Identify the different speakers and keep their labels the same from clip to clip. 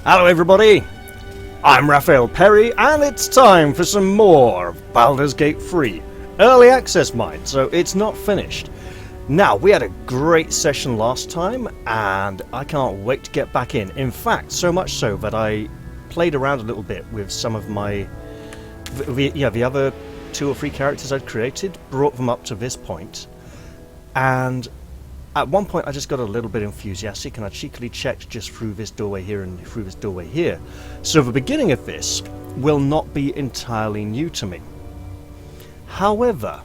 Speaker 1: Hello everybody, I'm Raphael Perry and it's time for some more of Baldur's Gate 3 Early Access Mine, so it's not finished. Now, we had a great session last time and I can't wait to get back in. In fact, so much so that I played around a little bit with some of my... the other 2 or 3 characters I'd created, brought them up to this point, and at one point I just got a little bit enthusiastic and I cheekily checked just through this doorway here and through this doorway here. So the beginning of this will not be entirely new to me. However,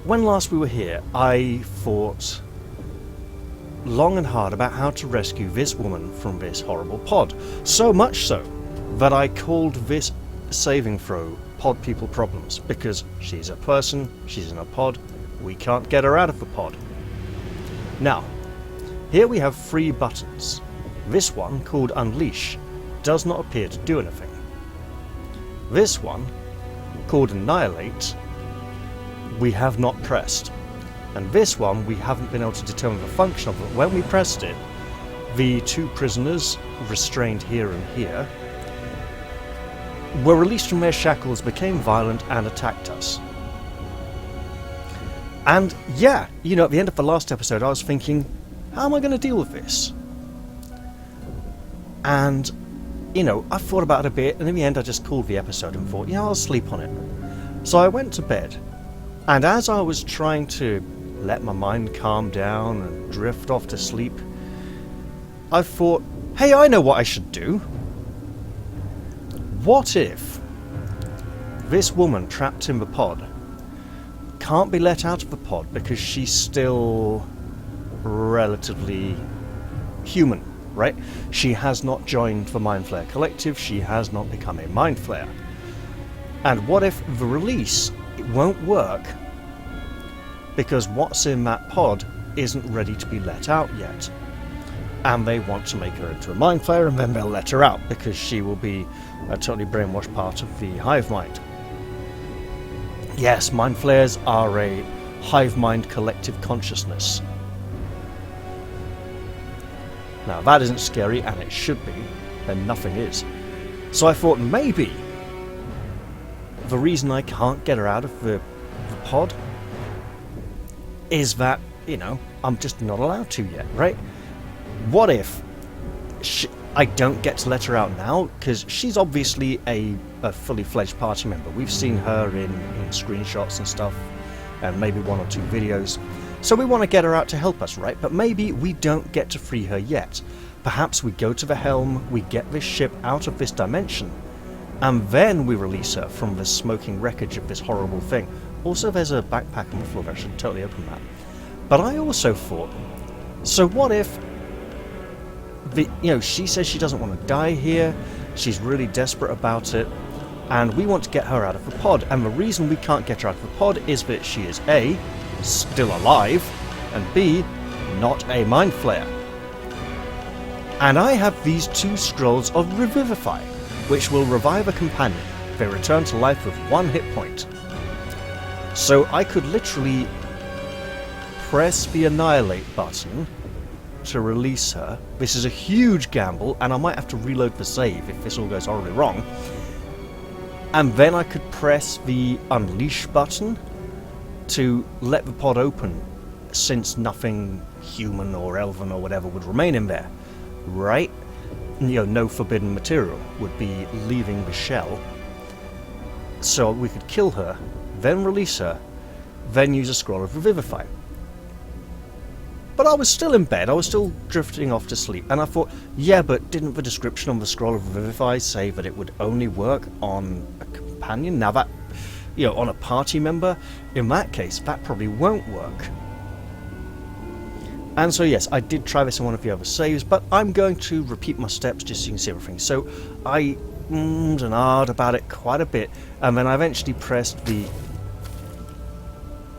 Speaker 1: when last we were here, I thought long and hard about how to rescue this woman from this horrible pod. So much so that I called this saving throw Pod People Problems, because she's a person, she's in a pod, we can't get her out of the pod. Now, here we have 3 buttons. This one, called Unleash, does not appear to do anything. This one, called Annihilate, we have not pressed. And this one, we haven't been able to determine the function of it. When we pressed it, the 2 prisoners, restrained here and here, were released from their shackles, became violent, and attacked us. And yeah, you know, at the end of the last episode I was thinking, how am I going to deal with this? And, you know, I thought about it a bit, and in the end I just called the episode and thought, I'll sleep on it. So I went to bed, and as I was trying to let my mind calm down and drift off to sleep, I thought, hey, I know what I should do. What if this woman trapped in the pod can't be let out of the pod because she's still relatively human, right? She has not joined the Mindflayer Collective, she has not become a Mindflayer. And what if the release, it won't work because what's in that pod isn't ready to be let out yet? And they want to make her into a Mindflayer, and then they'll let her out because she will be a totally brainwashed part of the hive mind. Yes, mind flayers are a hive mind collective consciousness. Now that isn't scary, and it should be, and nothing is. So I thought maybe the reason I can't get her out of the pod is that, I'm just not allowed to yet, right? What if I don't get to let her out now, because she's obviously a fully fledged party member. We've seen her in screenshots and stuff, and maybe 1 or 2 videos. So we want to get her out to help us, right? But maybe we don't get to free her yet. Perhaps we go to the helm, we get this ship out of this dimension, and then we release her from the smoking wreckage of this horrible thing. Also, there's a backpack on the floor. I should totally open that. But I also thought, so what if she says she doesn't want to die here, she's really desperate about it, and we want to get her out of the pod, and the reason we can't get her out of the pod is that she is A, still alive, and B, not a mind flayer. And I have these 2 scrolls of Revivify, which will revive a companion. They return to life with 1 hit point. So I could literally press the Annihilate button to release her. This is a huge gamble, and I might have to reload the save if this all goes horribly wrong. And then I could press the Unleash button to let the pod open, since nothing human or elven or whatever would remain in there, right? No forbidden material would be leaving the shell. So we could kill her, then release her, then use a scroll of Revivify. But I was still in bed, I was still drifting off to sleep, and I thought, yeah, but didn't the description on the scroll of Revivify say that it would only work on a companion? Now that, on a party member, in that case, that probably won't work. And so yes, I did try this in one of the other saves, but I'm going to repeat my steps just so you can see everything. So I and ahed about it quite a bit, and then I eventually pressed the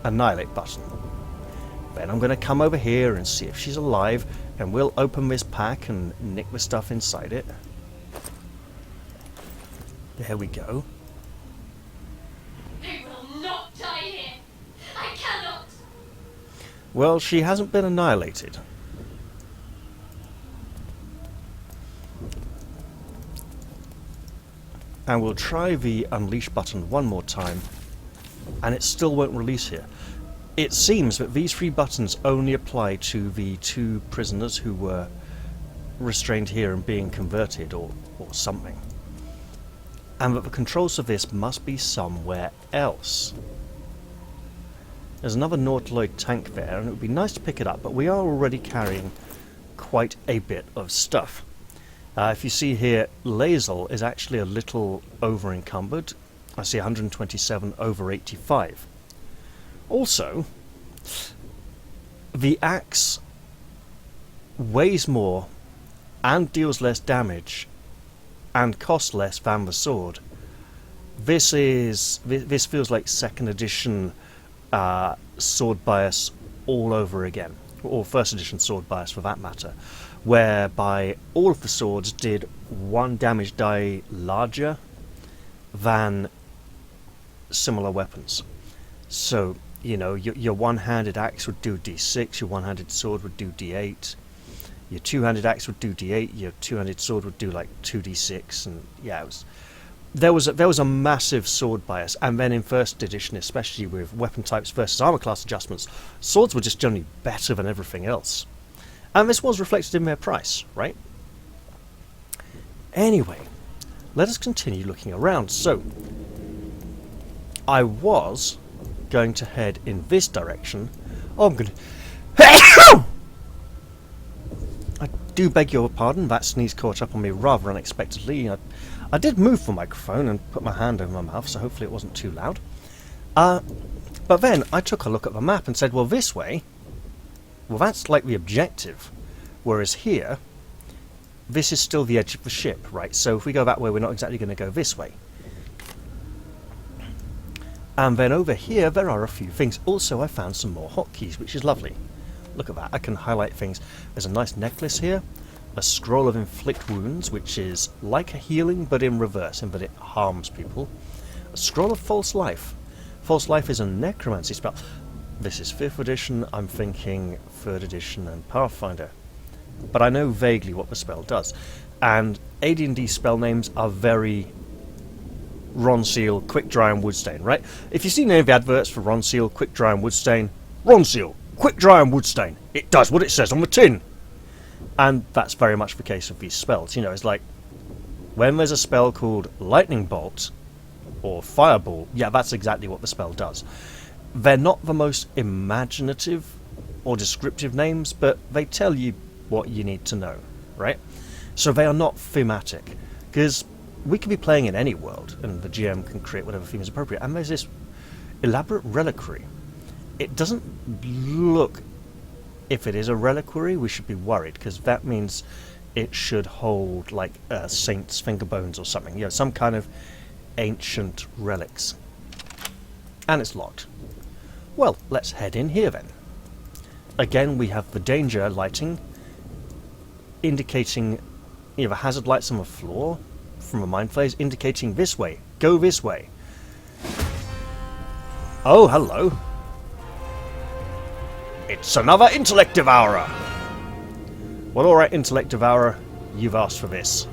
Speaker 1: Annihilate button. Then I'm going to come over here and see if she's alive, and we'll open this pack and nick the stuff inside it. There we go.
Speaker 2: I will not die here. I cannot.
Speaker 1: Well, she hasn't been annihilated. And we'll try the unleash button one more time, and it still won't release here. It seems that these 3 buttons only apply to the 2 prisoners who were restrained here and being converted or something. And that the controls of this must be somewhere else. There's another Nautiloid tank there, and it would be nice to pick it up, but we are already carrying quite a bit of stuff. If you see here, Lae'zel is actually a little over encumbered. I see 127 over 85. Also, the axe weighs more and deals less damage and costs less than the sword. This feels like 2nd edition sword bias all over again, or 1st edition sword bias for that matter, whereby all of the swords did 1 damage die larger than similar weapons. So, you know, your one-handed axe would do d6, your one-handed sword would do d8, your two-handed axe would do d8, your two-handed sword would do like 2d6, and yeah, there was a massive sword bias. And then in 1st edition, especially with weapon types versus armor class adjustments, swords were just generally better than everything else. And this was reflected in their price, right? Anyway, let us continue looking around. So, I was going to head in this direction. Oh, I'm going to... I do beg your pardon, that sneeze caught up on me rather unexpectedly. I did move the microphone and put my hand over my mouth, so hopefully it wasn't too loud. But then I took a look at the map and said, well, this way, well, that's like the objective. Whereas here, this is still the edge of the ship, right? So if we go that way, we're not exactly going to go this way. And then over here, there are a few things. Also, I found some more hotkeys, which is lovely. Look at that. I can highlight things. There's a nice necklace here. A scroll of inflict wounds, which is like a healing, but in reverse, in that it harms people. A scroll of false life. False life is a necromancy spell. This is 5th edition. I'm thinking 3rd edition and Pathfinder. But I know vaguely what the spell does. And AD&D spell names are very Ronseal, Quick Dry and Woodstain, right? If you've seen any of the adverts for Ronseal, Quick Dry and Woodstain, Ronseal, Quick Dry and Woodstain, it does what it says on the tin. And that's very much the case with these spells. You know, it's like when there's a spell called Lightning Bolt or Fireball, yeah, that's exactly what the spell does. They're not the most imaginative or descriptive names, but they tell you what you need to know, right? So they are not thematic, because we can be playing in any world, and the GM can create whatever theme is appropriate. And there's this elaborate reliquary. It doesn't look... If it is a reliquary, we should be worried, because that means it should hold, like, saint's finger bones or something. You know, some kind of ancient relics. And it's locked. Well, let's head in here then. Again, we have the danger lighting, indicating either hazard lights on the floor from the mindflayers, indicating this way. Go this way. Oh, hello. It's another intellect devourer. Well, alright, intellect devourer, you've asked for this.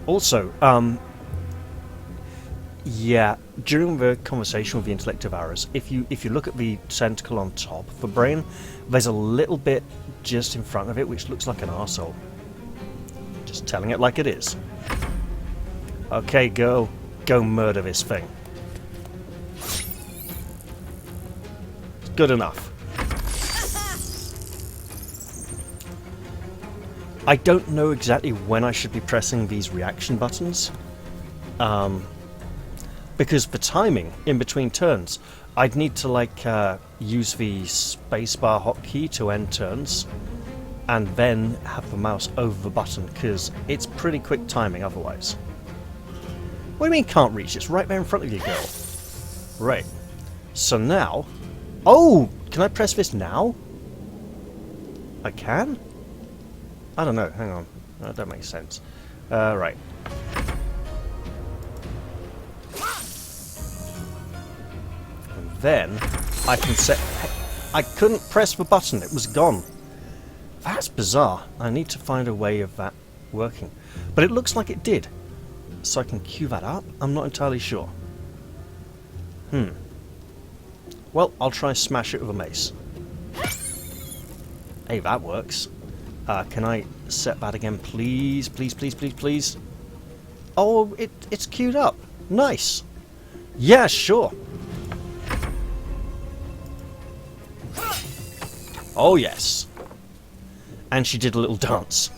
Speaker 1: Also, yeah, during the conversation with the intellect devourers, if you look at the tentacle on top of the brain, there's a little bit just in front of it which looks like an arsehole. Just telling it like it is. Okay, girl, go murder this thing. It's good enough. I don't know exactly when I should be pressing these reaction buttons. Because the timing in between turns, I'd need to use the spacebar hotkey to end turns, and then have the mouse over the button, because it's pretty quick timing otherwise. What do you mean can't reach? It's right there in front of you, girl. Right. So now... Oh! Can I press this now? I can? I don't know. Hang on. That don't make sense. Right. And then I can set... I couldn't press the button. It was gone. That's bizarre. I need to find a way of that working. But it looks like it did. so I can queue that up? I'm not entirely sure. Well, I'll try and smash it with a mace. Hey, that works. Can I set that again, please? Please, please, please, please. Oh, it's queued up. Nice. Yeah, sure. Oh, yes. And she did a little dance.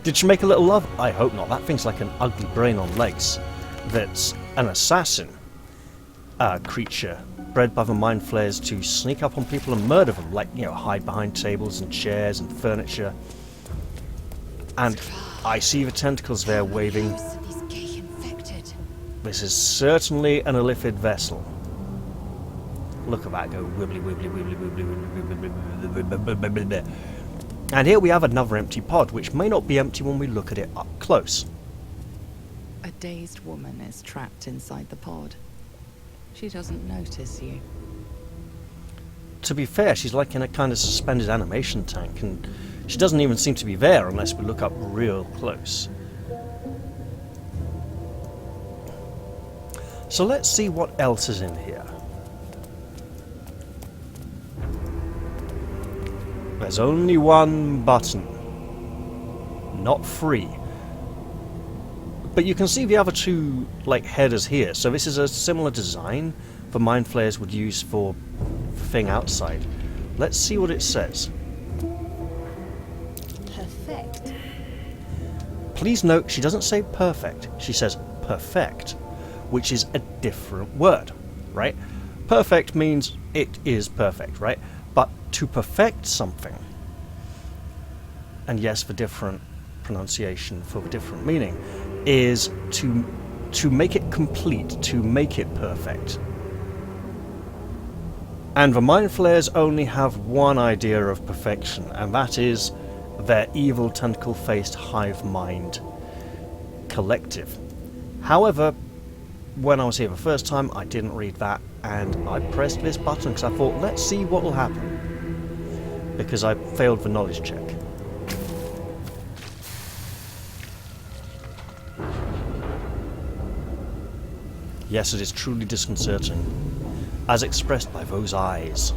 Speaker 1: Did she make a little love? I hope not. That thing's like an ugly brain on legs. That's an assassin creature bred by the mind flayers to sneak up on people and murder them. Like, you know, hide behind tables and chairs and furniture. And I see the tentacles there waving. This is certainly an illithid vessel. Look at that go wibbly wibbly wibbly wibbly wibbly wibbly. And here we have another empty pod, which may not be empty when we look at it up close.
Speaker 3: A dazed woman is trapped inside the pod. She doesn't notice you.
Speaker 1: To be fair, she's like in a kind of suspended animation tank, and she doesn't even seem to be there unless we look up real close. So let's see what else is in here. There's only one button. Not 3. But you can see the other 2 like headers here. So this is a similar design the mind flayers would use for the thing outside. Let's see what it says.
Speaker 4: Perfect.
Speaker 1: Please note she doesn't say perfect. She says perfect, which is a different word, right? Perfect means it is perfect, right? But to perfect something, and yes, the different pronunciation for the different meaning, is to make it complete, to make it perfect. And the mind flayers only have one idea of perfection, and that is their evil tentacle-faced hive mind collective. However, when I was here the first time, I didn't read that, and I pressed this button because I thought, let's see what will happen. Because I failed the knowledge check. Yes, it is truly disconcerting, as expressed by those eyes.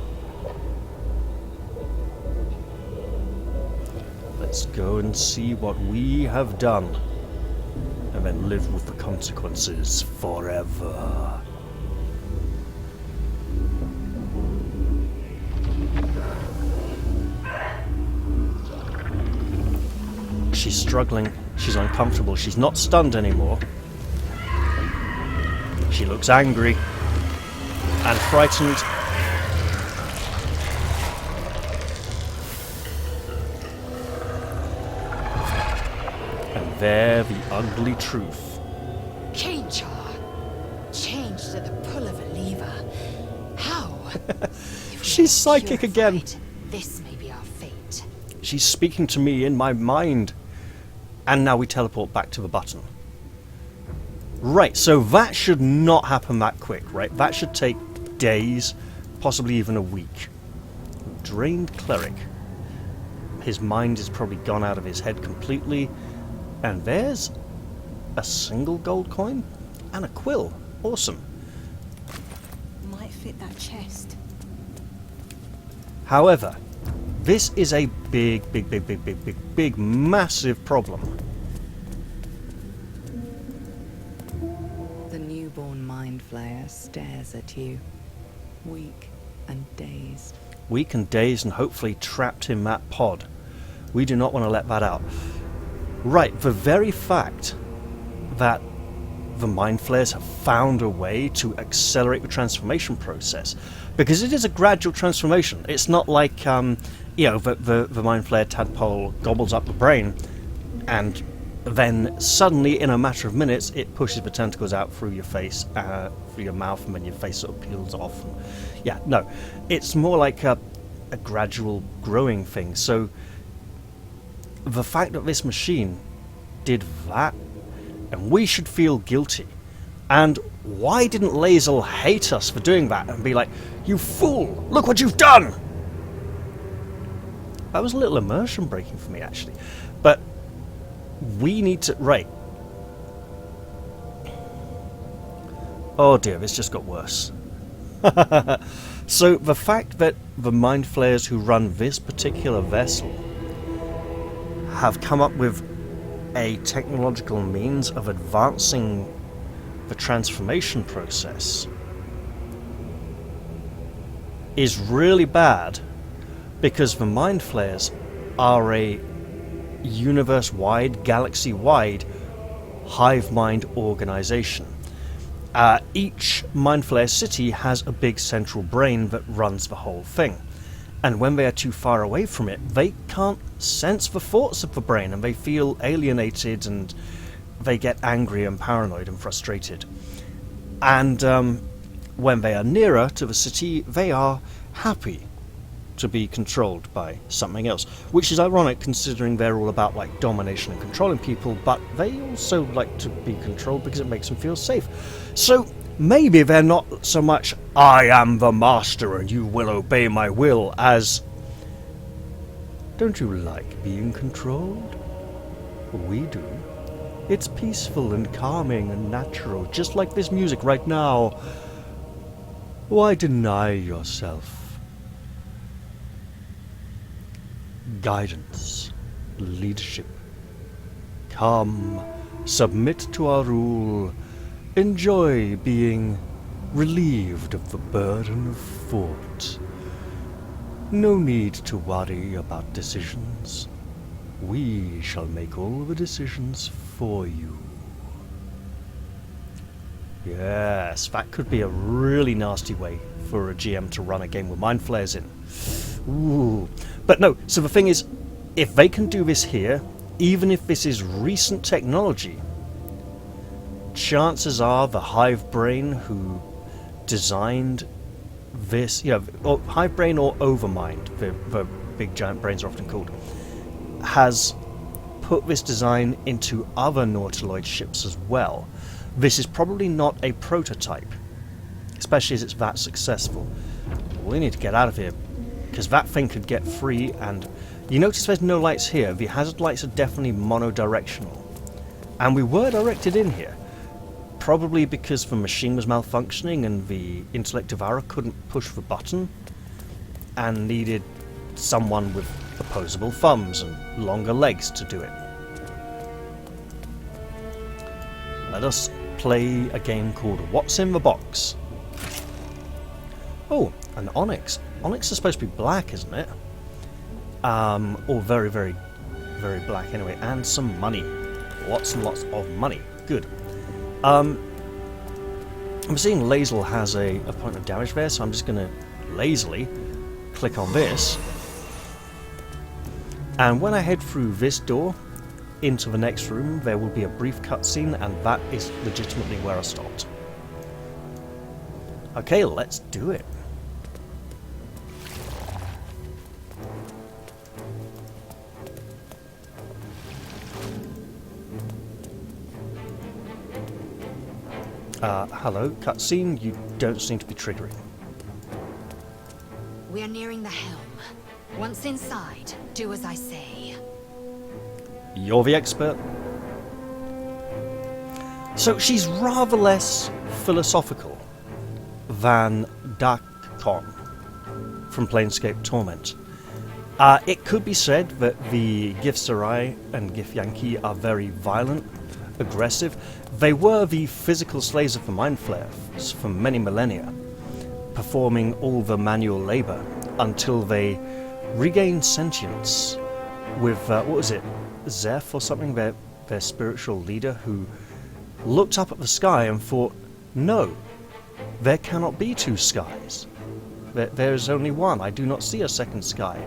Speaker 1: Let's go and see what we have done, and then live with the consequences forever. She's struggling, she's uncomfortable, she's not stunned anymore. She looks angry and frightened. And there the ugly truth.
Speaker 4: Change her. Change to the pull of a lever. How?
Speaker 1: She's psychic again.
Speaker 4: This may be our fate.
Speaker 1: She's speaking to me in my mind. And now we teleport back to the button. Right, so that should not happen that quick, right? That should take days, possibly even a week. Drained cleric. His mind is probably gone out of his head completely. And there's a single gold coin and a quill. Awesome.
Speaker 4: Might fit that chest.
Speaker 1: However, this is a big, massive problem.
Speaker 3: The newborn mind flayer stares at you, weak and dazed.
Speaker 1: Weak and dazed and hopefully trapped in that pod. We do not want to let that out. Right, the very fact that the mind flayers have found a way to accelerate the transformation process, because it is a gradual transformation. It's not like the mind flayer tadpole gobbles up the brain and then suddenly in a matter of minutes it pushes the tentacles out through your face, through your mouth, and then your face sort of peels off. Yeah, no, it's more like a gradual growing thing. So the fact that this machine did that, and we should feel guilty. And why didn't Lae'zel hate us for doing that and be like, you fool, look what you've done? That was a little immersion breaking for me, actually. But we need to... Right. Oh dear, this just got worse. So the fact that the mind flayers who run this particular vessel have come up with a technological means of advancing the transformation process is really bad, because the mind flayers are a universe-wide, galaxy-wide hive mind organization. Each mind flayer city has a big central brain that runs the whole thing, and when they are too far away from it, they can't sense the thoughts of the brain, and they feel alienated, and they get angry and paranoid and frustrated. And when they are nearer to the city, they are happy to be controlled by something else, which is ironic considering they're all about like domination and controlling people, but they also like to be controlled because it makes them feel safe. So maybe they're not so much "I am the master and you will obey my will" as "Don't you like being controlled? We do. It's peaceful and calming and natural, just like this music right now. Why deny yourself guidance, leadership? Come, submit to our rule. Enjoy being relieved of the burden of thought. No need to worry about decisions. We shall make all the decisions for you." Yes, that could be a really nasty way for a GM to run a game with mind flayers in. Ooh. But no, so the thing is, if they can do this here, even if this is recent technology, chances are the hive brain who designed this, or hive brain or overmind, the big giant brains are often called, has put this design into other Nautiloid ships as well. This is probably not a prototype, especially as it's that successful. We need to get out of here, because that thing could get free, and you notice there's no lights here. The hazard lights are definitely monodirectional. And we were directed in here, probably because the machine was malfunctioning and the intellect devourer couldn't push the button and needed someone with opposable thumbs and longer legs to do it. Let us play a game called What's in the Box. Oh, an onyx. Onyx is supposed to be black, isn't it? Or very, very, very black anyway. And some money. Lots and lots of money. Good. I'm seeing Lae'zel has a point of damage there, so I'm just going to lazily click on this. And when I head through this door into the next room, there will be a brief cutscene, and that is legitimately where I stopped. Okay, let's do it. Hello, cutscene. You don't seem to be triggering.
Speaker 4: We're nearing the helm. Once inside, do as I say.
Speaker 1: You're the expert. So she's rather less philosophical than Darkon from Planescape Torment. It could be said that the Jarriah and Githyanki are very violent, aggressive. They were the physical slaves of the mind flayers for many millennia, performing all the manual labor until they regained sentience with, what was it, Zeph or something, their spiritual leader, who looked up at the sky and thought, no, there cannot be two skies. There is only one. I do not see a second sky.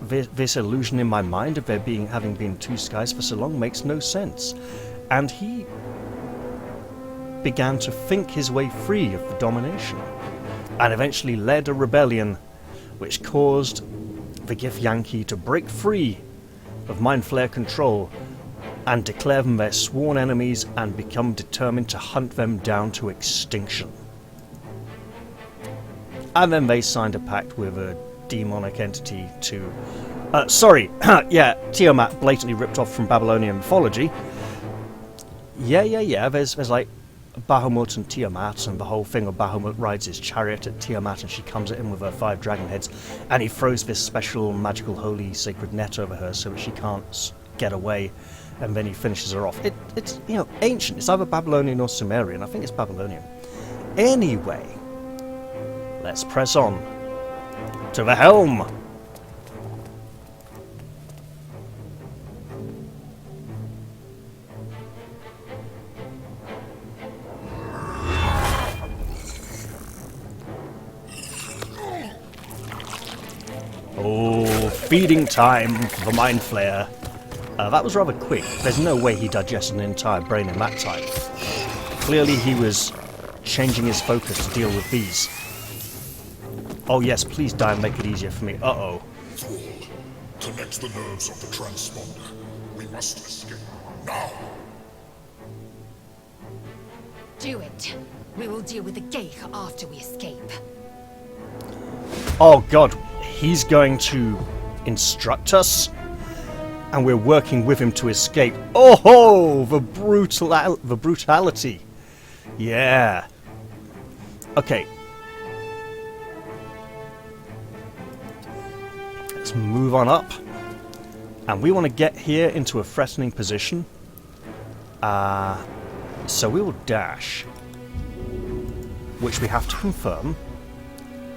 Speaker 1: This illusion in my mind of there having been two skies for so long makes no sense. And he began to think his way free of the domination, and eventually led a rebellion which caused the Githyanki to break free of Mind Flayer control and declare them their sworn enemies and become determined to hunt them down to extinction. And then they signed a pact with a demonic entity to... yeah, Tiamat blatantly ripped off from Babylonian mythology. Yeah, there's like Bahamut and Tiamat, and the whole thing of Bahamut rides his chariot at Tiamat and she comes at him with her 5 dragon heads, and he throws this special magical holy sacred net over her so that she can't get away, and then he finishes her off. It's, you know, ancient. It's either Babylonian or Sumerian. I think it's Babylonian. Anyway, let's press on to the helm. Oh, feeding time for the mindflayer. That was rather quick. There's no way he digested an entire brain in that time. Clearly he was changing his focus to deal with these. Oh yes, please die and make it easier for me. Uh-oh.
Speaker 5: Fool. Connect the nerves of the transponder. We must escape. Now!
Speaker 4: Do it. We will deal with the Geich after we escape.
Speaker 1: Oh god, he's going to instruct us? And we're working with him to escape. Oh ho! The brutality. Yeah. Okay. Let's move on up. And we want to get here into a threatening position. So we will dash. Which we have to confirm.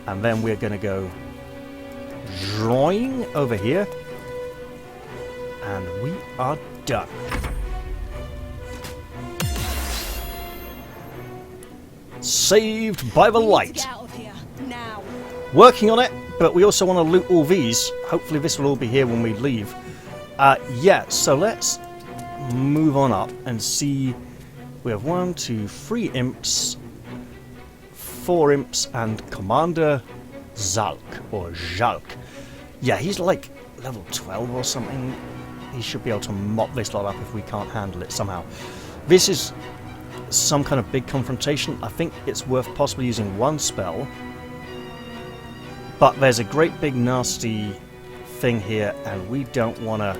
Speaker 1: And then we're going to go drawing over here. And we are done. Saved by the light.
Speaker 6: Get out of here now.
Speaker 1: Working on it, but we also want to loot all these. Hopefully this will all be here when we leave. Yeah, so let's move on up and see. We have 1, 2, 3 imps, 4 imps, and Commander Zalk, or Jalk. Yeah, he's like level 12 or something. He should be able to mop this lot up if we can't handle it somehow. This is some kind of big confrontation. I think it's worth possibly using 1 spell. But there's a great big nasty thing here, and we don't want to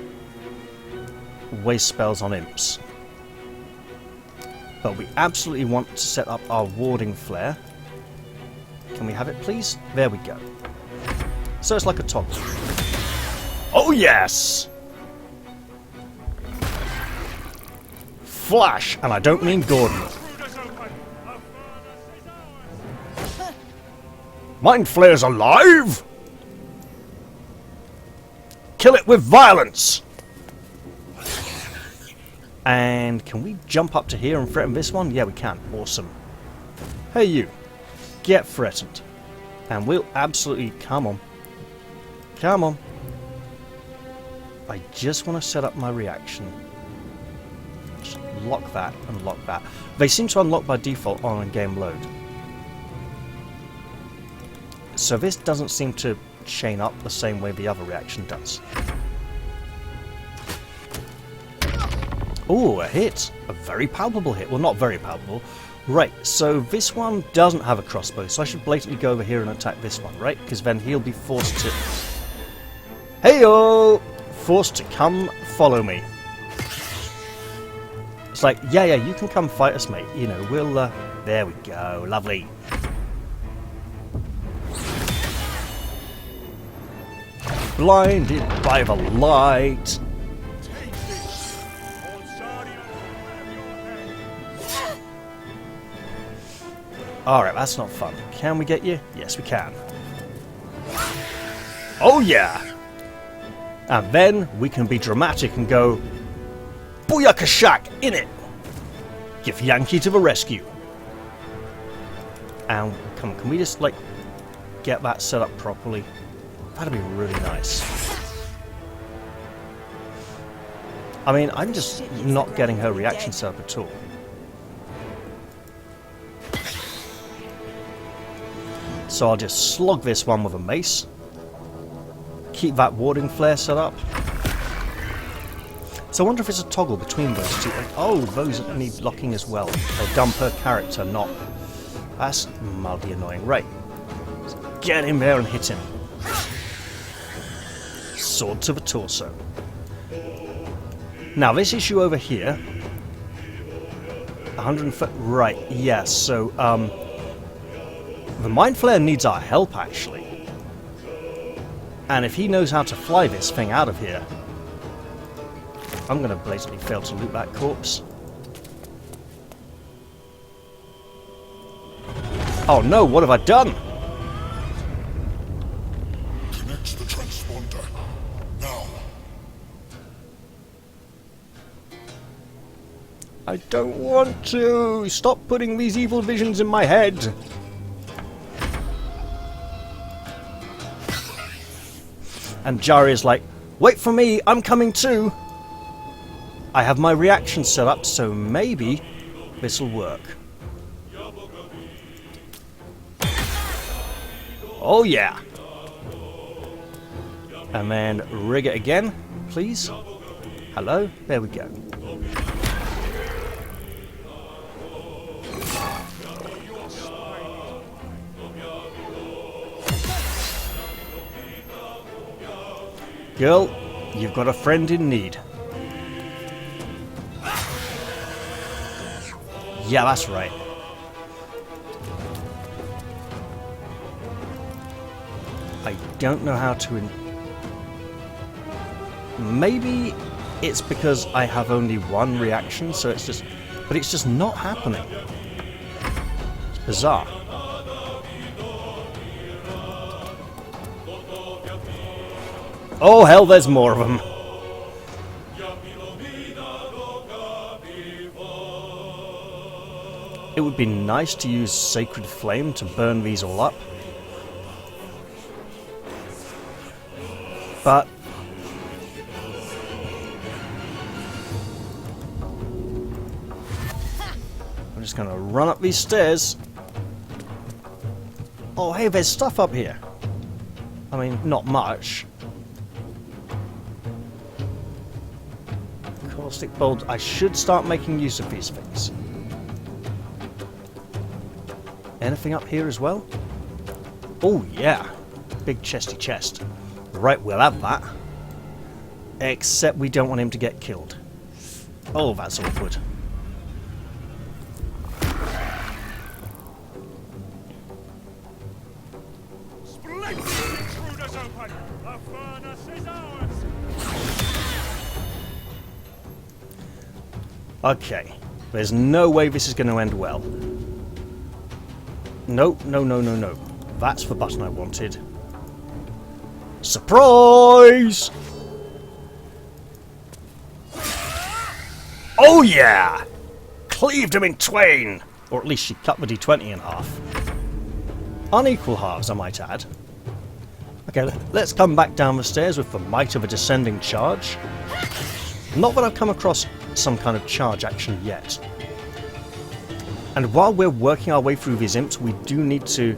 Speaker 1: waste spells on imps. But we absolutely want to set up our warding flare. Can we have it, please? There we go. So it's like a toggle. Oh, yes! Flash! And I don't mean Gordon. Mindflayer's alive! Kill it with violence! And can we jump up to here and threaten this one? Yeah, we can. Awesome. Hey, you. Get threatened. And we'll absolutely... Come on. Come on. I just want to set up my reaction. Just lock that and lock that. They seem to unlock by default on in-game load. So this doesn't seem to chain up the same way the other reaction does. Oh, a hit. A very palpable hit. Well, not very palpable. Right, so this one doesn't have a crossbow, so I should blatantly go over here and attack this one, right? Because then he'll be forced to... Hey-o! Forced to come follow me. It's like, yeah, you can come fight us, mate. You know, we'll... There we go. Lovely. Blinded by the light. Alright, that's not fun. Can we get you? Yes, we can. Oh, yeah! And then we can be dramatic and go... Booyakashak! In it! Githyanki to the rescue! And, come on, can we just, like, get that set up properly? That'd be really nice. I mean, I'm just not getting her reaction set up at all. So I'll just slog this one with a mace. Keep that warding flare set up. So I wonder if it's a toggle between those two. Like, oh, those need locking as well. They dump her character, not... That's mildly annoying. Right. Get in there and hit him. Sword to the torso. Now this issue over here... 100 right, yes, so, the mindflayer needs our help, actually. And if he knows how to fly this thing out of here... I'm gonna blatantly fail to loot that corpse. Oh no, what have I done?
Speaker 5: Connect the transponder. Now.
Speaker 1: I don't want to! Stop putting these evil visions in my head! And Jarriah's like, wait for me, I'm coming too! I have my reaction set up, so maybe this'll work. Oh yeah! And then rig it again, please. Hello? There we go. Girl, you've got a friend in need. Yeah, that's right. I don't know how to... Maybe it's because I have only one reaction, so it's just... But it's just not happening. It's bizarre. Oh hell, there's more of them. It would be nice to use Sacred Flame to burn these all up. But... I'm just gonna run up these stairs. Oh hey, there's stuff up here. I mean, not much. Caustic bolt. I should start making use of these things. Anything up here as well? Oh yeah, big chesty chest. Right, we'll have that. Except we don't want him to get killed. Oh, that's awkward. Okay, there's no way this is going to end well. No, no, no, no, no. That's the button I wanted. Surprise! Oh yeah! Cleaved him in twain! Or at least she cut the d20 in half. Unequal halves, I might add. Okay, let's come back down the stairs with the might of a descending charge. Not that I've come across some kind of charge action yet. And while we're working our way through these imps, we do need to...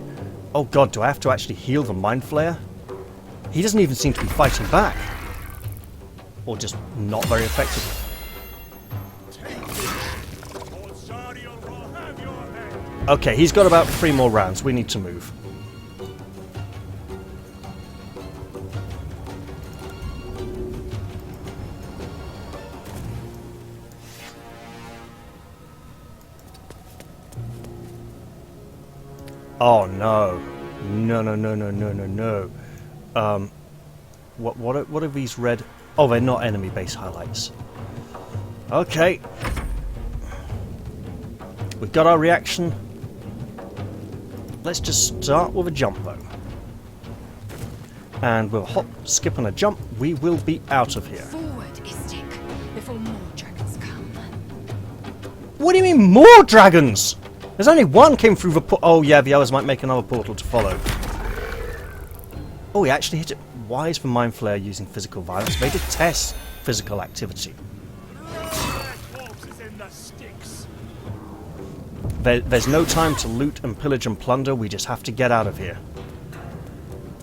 Speaker 1: Oh god, do I have to actually heal the mindflayer? He doesn't even seem to be fighting back. Or just not very effective. Okay, he's got about 3 more rounds. We need to move. Oh no. No, no, no, no, no, no, no. What are these red... Oh, they're not enemy base highlights. Okay. We've got our reaction. Let's just start with a jump though. And with a hop, skip and a jump, we will be out of here.
Speaker 4: Forward, Istik, before more dragons come.
Speaker 1: What do you mean, more dragons? There's only one came through the oh yeah, the others might make another portal to follow. Oh, he actually hit it. Why is the mindflayer using physical violence? They detest physical activity. There's no time to loot and pillage and plunder. We just have to get out of here.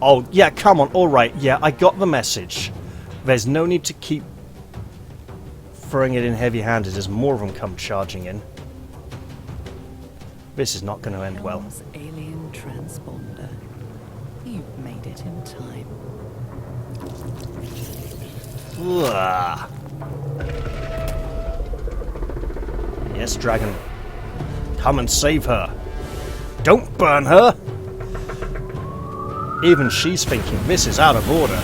Speaker 1: Oh, yeah, come on. All right. Yeah, I got the message. There's no need to keep throwing it in heavy-handed as more of them come charging in. This is not going to end well.
Speaker 3: Alien transponder. You've made it in time.
Speaker 1: Ugh. Yes, dragon. Come and save her. Don't burn her! Even she's thinking this is out of order.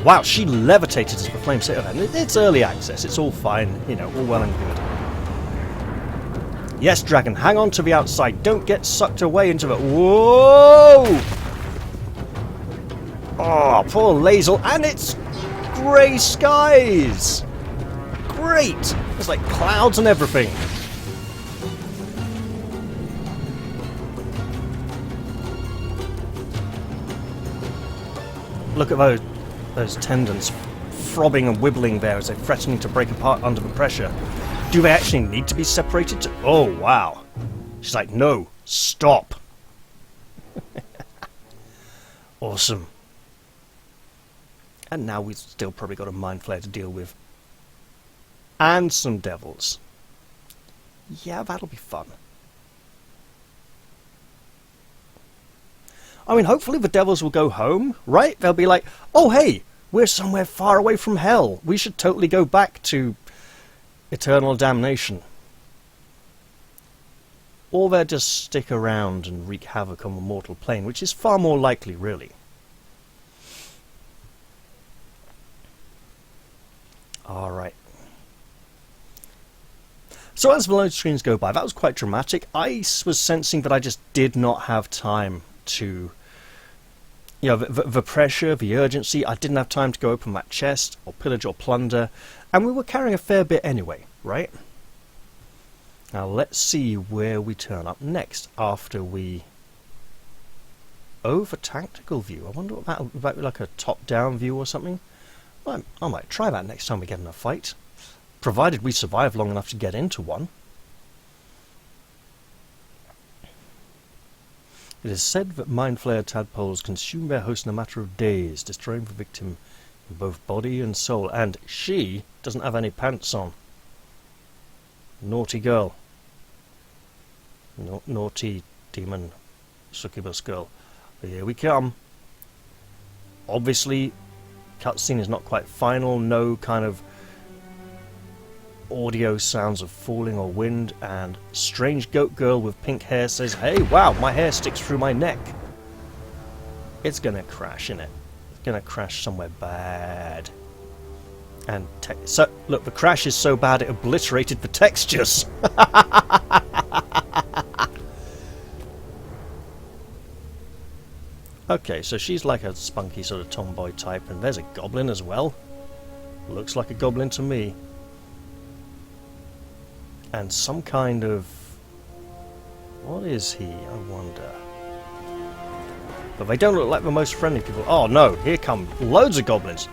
Speaker 1: Wow, she levitated as the flames hit her. And it's early access, it's all fine, you know, all well and good. Yes, dragon, hang on to the outside. Don't get sucked away into the... Whoa! Oh, poor Lae'zel. And it's grey skies! Great! There's like clouds and everything. Look at those tendons throbbing and wibbling there as they're threatening to break apart under the pressure. Do they actually need to be separated? Oh, wow. She's like, no, stop. Awesome. And now we've still probably got a mind flayer to deal with. And some devils. Yeah, that'll be fun. I mean, hopefully the devils will go home, right? They'll be like, oh hey, we're somewhere far away from hell. We should totally go back to eternal damnation. Or they'll just stick around and wreak havoc on the mortal plane, which is far more likely, really. Alright. So as the load screens go by, that was quite dramatic. I was sensing that I just did not have time to, you know, the pressure, the urgency. I didn't have time to go open that chest or pillage or plunder, and we were carrying a fair bit anyway, right? Now let's see where we turn up next after we... Oh, the tactical view. I wonder what that would be, like a top-down view or something. Well, I might try that next time we get in a fight, provided we survive long enough to get into one. It is said that mind flayer tadpoles consume their host in a matter of days, destroying the victim in both body and soul. And she doesn't have any pants on. Naughty girl. Naughty demon succubus girl. Here we come. Obviously, cutscene is not quite final. No kind of audio sounds of falling or wind, and strange goat girl with pink hair says, hey, wow, my hair sticks through my neck. It's gonna crash, innit? It's gonna crash somewhere bad. And so look, the crash is so bad it obliterated the textures. Okay, so she's like a spunky sort of tomboy type, and there's a goblin as well. Looks like a goblin to me. And some kind of... what is he, I wonder? But they don't look like the most friendly people. Oh no, here come loads of goblins.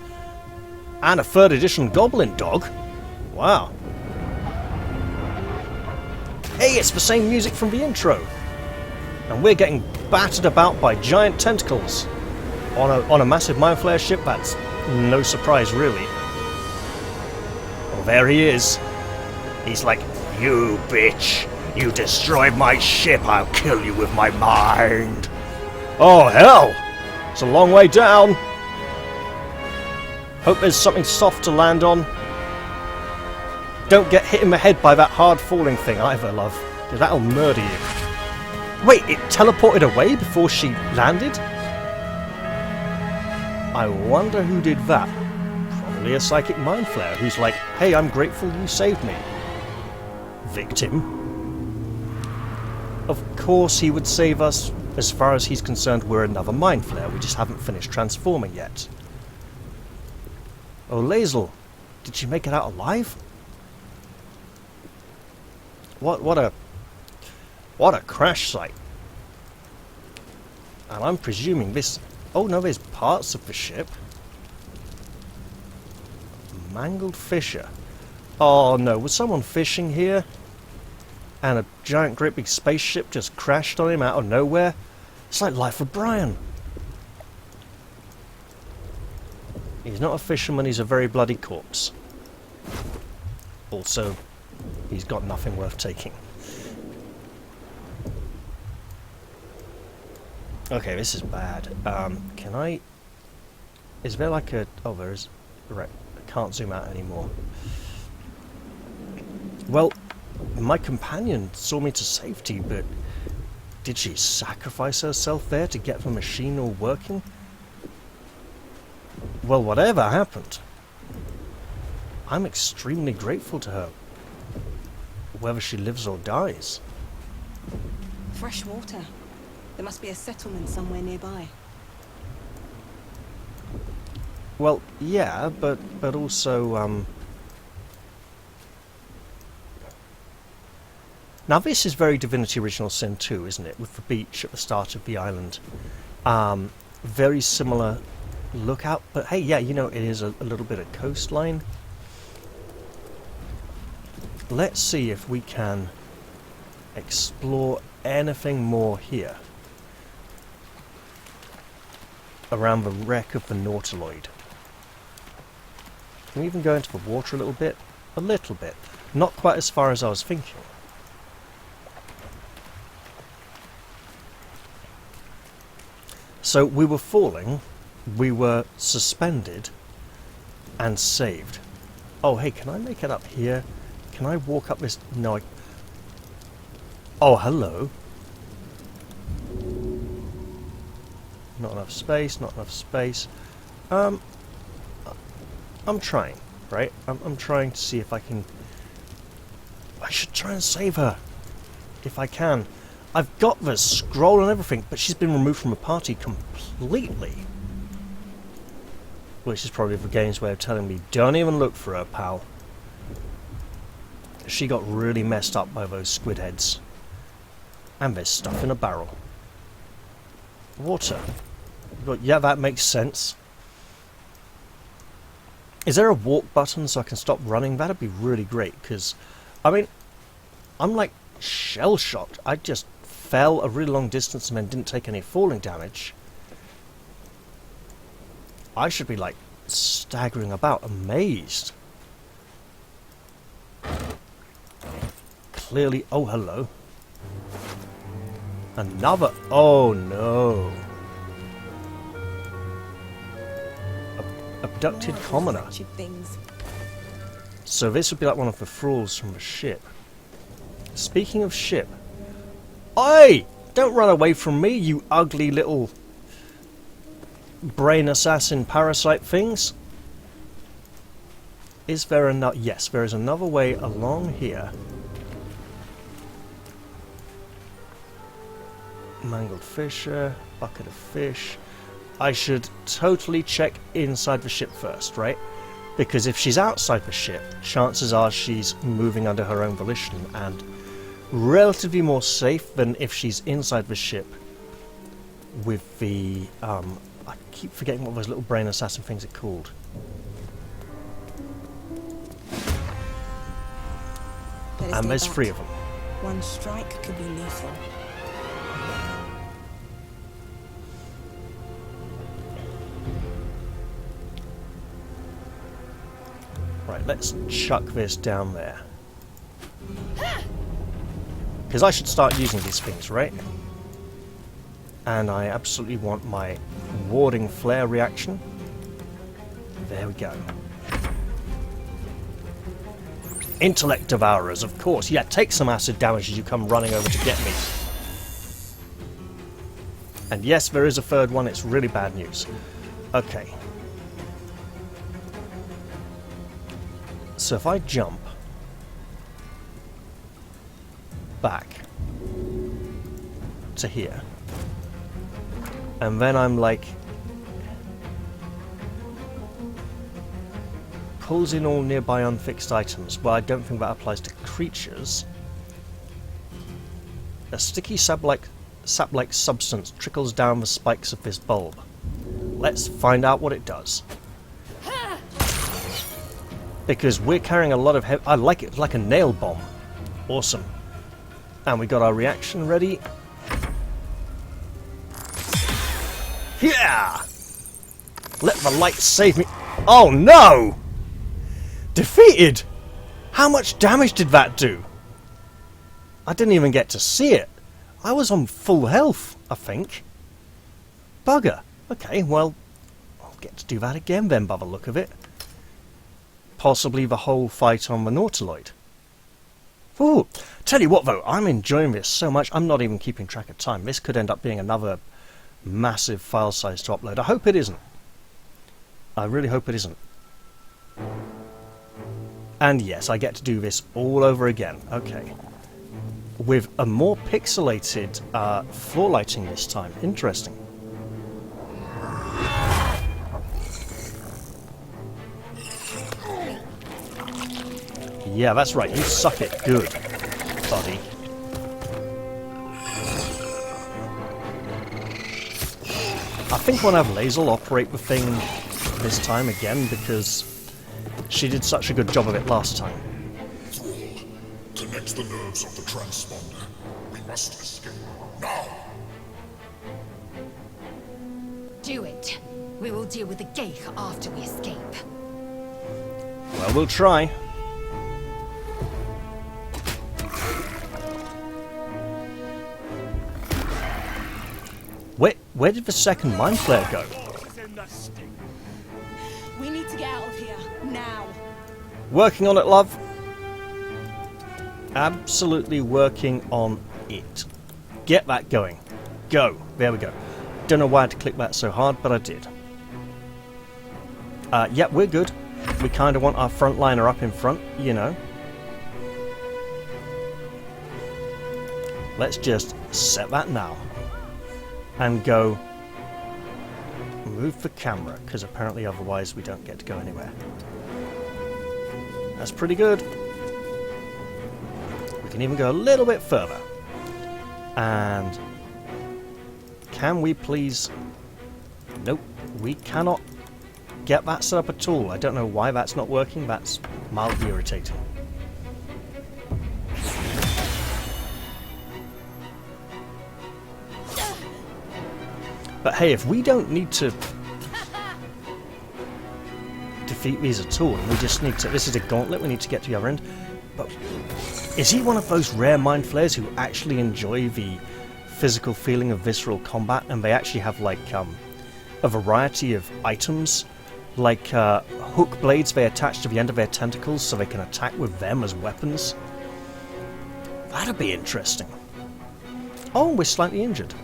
Speaker 1: And a 3rd edition goblin dog. Wow. Hey, it's the same music from the intro. And we're getting battered about by giant tentacles. On a massive mind flayer ship, that's no surprise really. Well, there he is. He's like, you bitch! You destroyed my ship, I'll kill you with my mind! Oh hell! It's a long way down! Hope there's something soft to land on. Don't get hit in the head by that hard falling thing either, love. That'll murder you. Wait, it teleported away before she landed? I wonder who did that. Probably a psychic mind flayer who's like, hey, I'm grateful you saved me. Victim. Of course he would save us. As far as he's concerned, we're another mind flayer. We just haven't finished transforming yet. Oh, Lae'zel, did she make it out alive? What a crash site. And I'm presuming this... oh no, there's parts of the ship. Mangled Fisher. Oh no, was someone fishing here? And a giant great big spaceship just crashed on him out of nowhere? It's like Life of Brian. He's not a fisherman, he's a very bloody corpse. Also, he's got nothing worth taking. Okay, this is bad. Can I... is there like a... oh, there is... right, I can't zoom out anymore. Well, my companion saw me to safety, but did she sacrifice herself there to get the machine all working? Well, whatever happened, I'm extremely grateful to her, whether she lives or dies.
Speaker 6: Fresh water. There must be a settlement somewhere nearby.
Speaker 1: Well, yeah, but also, Now this is very Divinity Original Sin 2, isn't it? With the beach at the start of the island. Very similar lookout, but hey, yeah, you know, it is a little bit of coastline. Let's see if we can explore anything more here. Around the wreck of the Nautiloid. Can we even go into the water a little bit? A little bit. Not quite as far as I was thinking. So we were falling, we were suspended, and saved. Oh hey, can I make it up here? Can I walk up this? No, I... Oh, hello. Not enough space, not enough space. I'm trying, right? I'm trying to see if I can... I should try and save her, if I can. I've got the scroll and everything, but she's been removed from the party completely. Which is probably the game's way of telling me, don't even look for her, pal. She got really messed up by those squid heads. And there's stuff in a barrel. Water. But yeah, that makes sense. Is there a walk button so I can stop running? That'd be really great, because, I mean, I'm like shell-shocked. I just fell a really long distance and then didn't take any falling damage. I should be like staggering about, amazed. Clearly, oh hello. Another, oh no. Abducted commoner. So this would be like one of the thralls from the ship. Speaking of ship, oi! Don't run away from me, you ugly little brain assassin parasite things. Is there another? Yes, there is another way along here. Mangled fisher, bucket of fish. I should totally check inside the ship first, right? Because if she's outside the ship, chances are she's moving under her own volition and relatively more safe than if she's inside the ship with the... I keep forgetting what those little brain assassin things are called. And there's 3 of them.
Speaker 6: One strike could be lethal.
Speaker 1: Right, let's chuck this down there. Because I should start using these things, right? And I absolutely want my warding flare reaction. There we go. Intellect devourers, of course. Yeah, take some acid damage as you come running over to get me. And yes, there is a 3rd one. It's really bad news. Okay. So if I jump back to here, and then I'm like, pulls in all nearby unfixed items. Well, I don't think that applies to creatures. A sticky sap-like substance trickles down the spikes of this bulb. Let's find out what it does. Because we're carrying a lot of I like it, like a nail bomb. Awesome. And we got our reaction ready. Yeah! Let the light save me. Oh no! Defeated! How much damage did that do? I didn't even get to see it. I was on full health, I think. Bugger. Okay, well, I'll get to do that again then by the look of it. Possibly the whole fight on the Nautiloid. Ooh, tell you what though, I'm enjoying this so much, I'm not even keeping track of time. This could end up being another massive file size to upload. I hope it isn't. I really hope it isn't. And yes, I get to do this all over again. Okay. With a more pixelated floor lighting this time. Interesting. Yeah, that's right. You suck it good, buddy. I think we'll have Lae'zel operate the thing this time again because she did such a good job of it last time.
Speaker 5: Connect the nerves of the transponder. We must escape now.
Speaker 4: Do it. We will deal with the Geich after we escape.
Speaker 1: Well, we'll try. Where did the second mindflayer go?
Speaker 6: We need to get out of here, now.
Speaker 1: Working on it, love. Absolutely working on it. Get that going. Go. There we go. Don't know why I had to click that so hard, but I did. Yeah, we're good. We kind of want our frontliner up in front, you know. Let's just set that now. And go move the camera, because apparently otherwise we don't get to go anywhere. That's pretty good. We can even go a little bit further. And can we please... Nope, we cannot get that set up at all. I don't know why that's not working. That's mildly irritating. But hey, if we don't need to defeat these at all, and we just need to... This is a gauntlet, we need to get to the other end. But is he one of those rare mind flayers who actually enjoy the physical feeling of visceral combat, and they actually have, like, a variety of items? Like, hook blades they attach to the end of their tentacles so they can attack with them as weapons? That'd be interesting. Oh, we're slightly injured.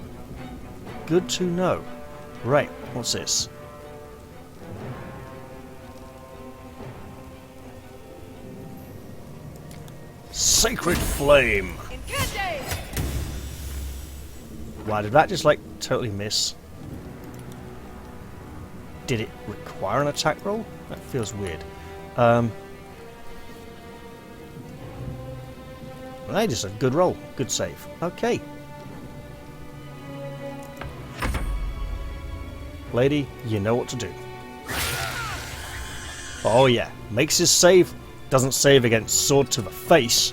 Speaker 1: Good to know. Right, what's this? Sacred Flame! Why did that just, like, totally miss? Did it require an attack roll? That feels weird. Hey, just a good roll. Good save. Okay. Lady, you know what to do. Oh yeah, makes his save, doesn't save against sword to the face.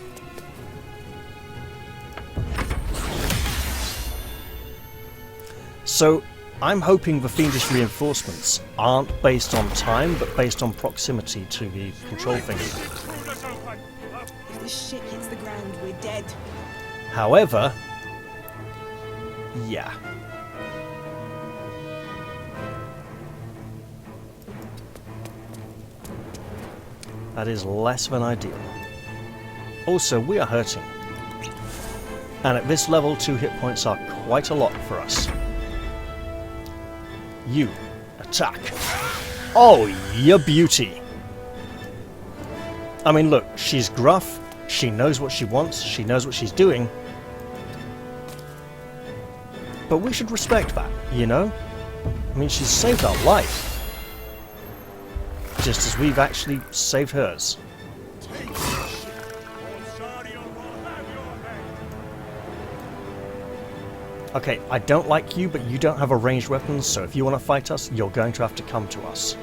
Speaker 1: So, I'm hoping the fiendish reinforcements aren't based on time, but based on proximity to the control thing.
Speaker 6: If this shit hits the ground, we're dead.
Speaker 1: However, yeah. That is less than ideal. Also, we are hurting. And at this level, 2 hit points are quite a lot for us. You, attack. Oh, you beauty. I mean, look, she's gruff, she knows what she wants, she knows what she's doing. But we should respect that, you know? I mean, she's saved our life. Just as we've actually saved hers. Okay, I don't like you, but you don't have a ranged weapon, so if you want to fight us, you're going to have to come to us.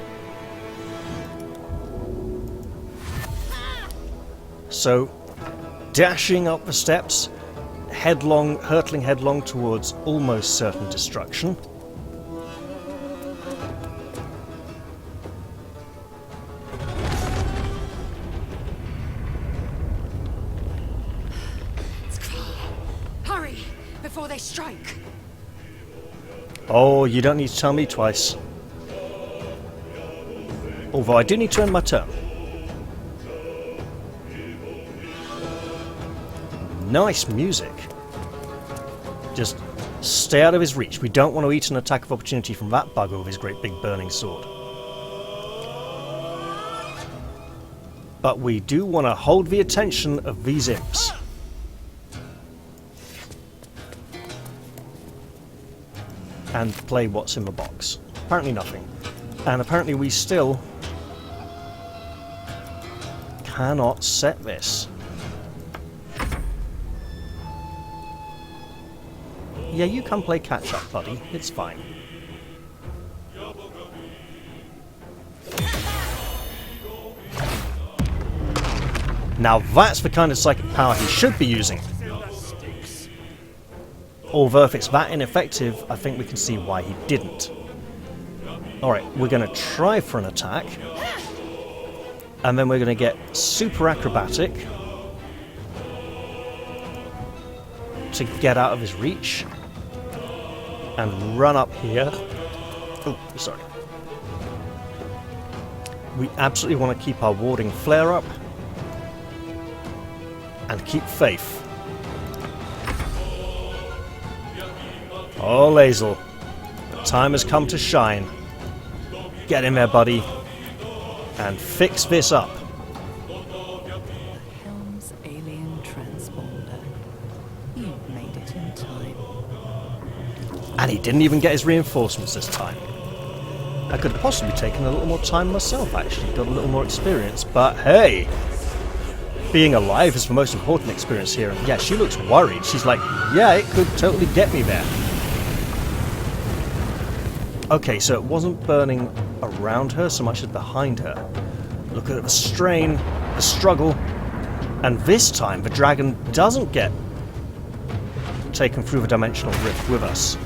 Speaker 1: So, dashing up the steps, hurtling headlong towards almost certain destruction.
Speaker 4: Before they strike.
Speaker 1: Oh, you don't need to tell me twice. Although I do need to end my turn. Nice music. Just stay out of his reach. We don't want to eat an attack of opportunity from that bugger with his great big burning sword. But we do want to hold the attention of these imps. And play what's in the box. Apparently nothing. And apparently we still cannot set this. Yeah, you can play catch up, buddy. It's fine. Now that's the kind of psychic power he should be using. Although if it's that ineffective, I think we can see why he didn't. Alright, we're going to try for an attack. And then we're going to get super acrobatic to get out of his reach. And run up here. Oh, sorry. We absolutely want to keep our warding flare up. And keep faith. Oh, Lae'zel. The time has come to shine. Get in there, buddy. And fix this up.
Speaker 3: Helm's alien transponder. You made it in time.
Speaker 1: And he didn't even get his reinforcements this time. I could have possibly taken a little more time myself, actually. Got a little more experience. But hey! Being alive is the most important experience here. And yeah, she looks worried. She's like, yeah, it could totally get me there. Okay, so it wasn't burning around her so much as behind her. Look at the strain, the struggle. And this time, the dragon doesn't get taken through the dimensional rift with us.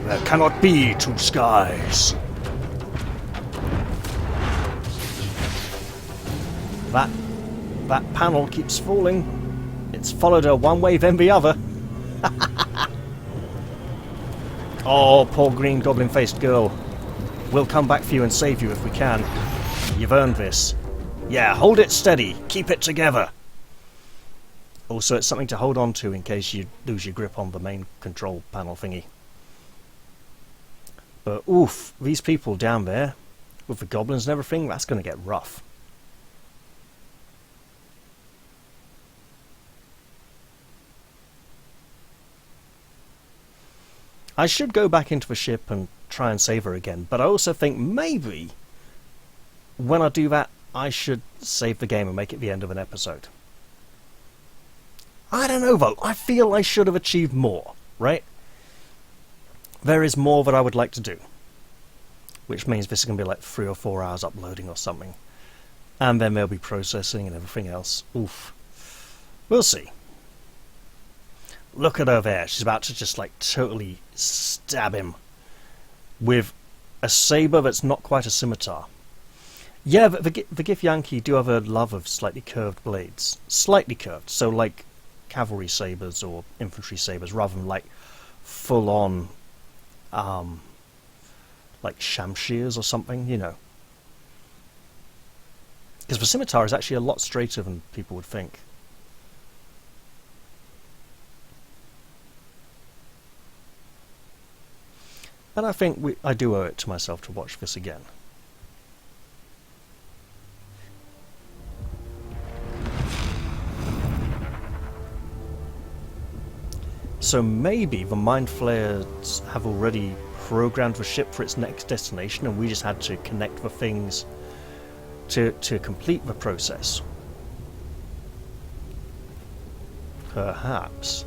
Speaker 1: There cannot be two skies. That panel keeps falling. It's followed her one way, then the other. Oh, poor green goblin-faced girl. We'll come back for you and save you if we can. You've earned this. Yeah, hold it steady. Keep it together. Also, it's something to hold on to in case you lose your grip on the main control panel thingy. But oof, these people down there, with the goblins and everything, that's going to get rough. I should go back into the ship and try and save her again, but I also think maybe when I do that, I should save the game and make it the end of an episode. I don't know though, I feel I should have achieved more, right? There is more that I would like to do, which means this is going to be like 3 or 4 hours uploading or something. And then there'll be processing and everything else. Oof. We'll see. Look at her there. She's about to just like totally stab him with a saber that's not quite a scimitar. Yeah, the Githyanki do have a love of slightly curved blades. Slightly curved, so like cavalry sabers or infantry sabers, rather than like full on like shamshears or something, you know. Because the scimitar is actually a lot straighter than people would think. And I think I do owe it to myself to watch this again. So maybe the mind flayers have already programmed the ship for its next destination and we just had to connect the things to complete the process. Perhaps.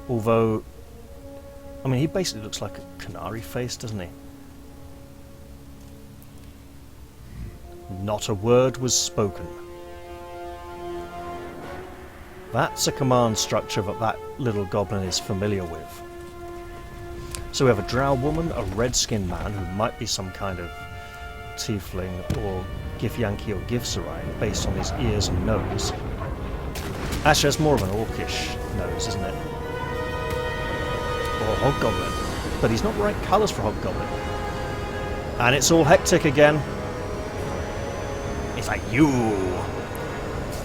Speaker 1: Although, I mean, he basically looks like a canary face, doesn't he? Not a word was spoken. That's a command structure that little goblin is familiar with. So we have a drow woman, a red-skinned man who might be some kind of tiefling or Githyanki or Githzerai based on his ears and nose. Actually, that's more of an orcish nose, isn't it? Or hobgoblin. But he's not the right colours for hobgoblin. And it's all hectic again. It's like, you!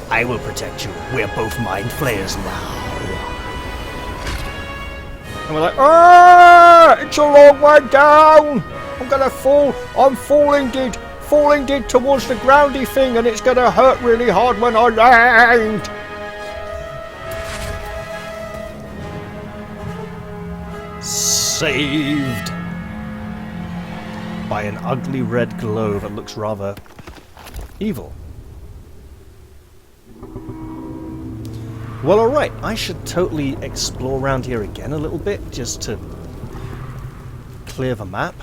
Speaker 1: I will protect you. We're both mind flayers now. And we're like, ah, it's a long way down. I'm gonna fall. I'm falling did towards the groundy thing, and it's gonna hurt really hard when I land. Saved by an ugly red glow that looks rather evil. Well, alright, I should totally explore around here again a little bit, just to clear the map.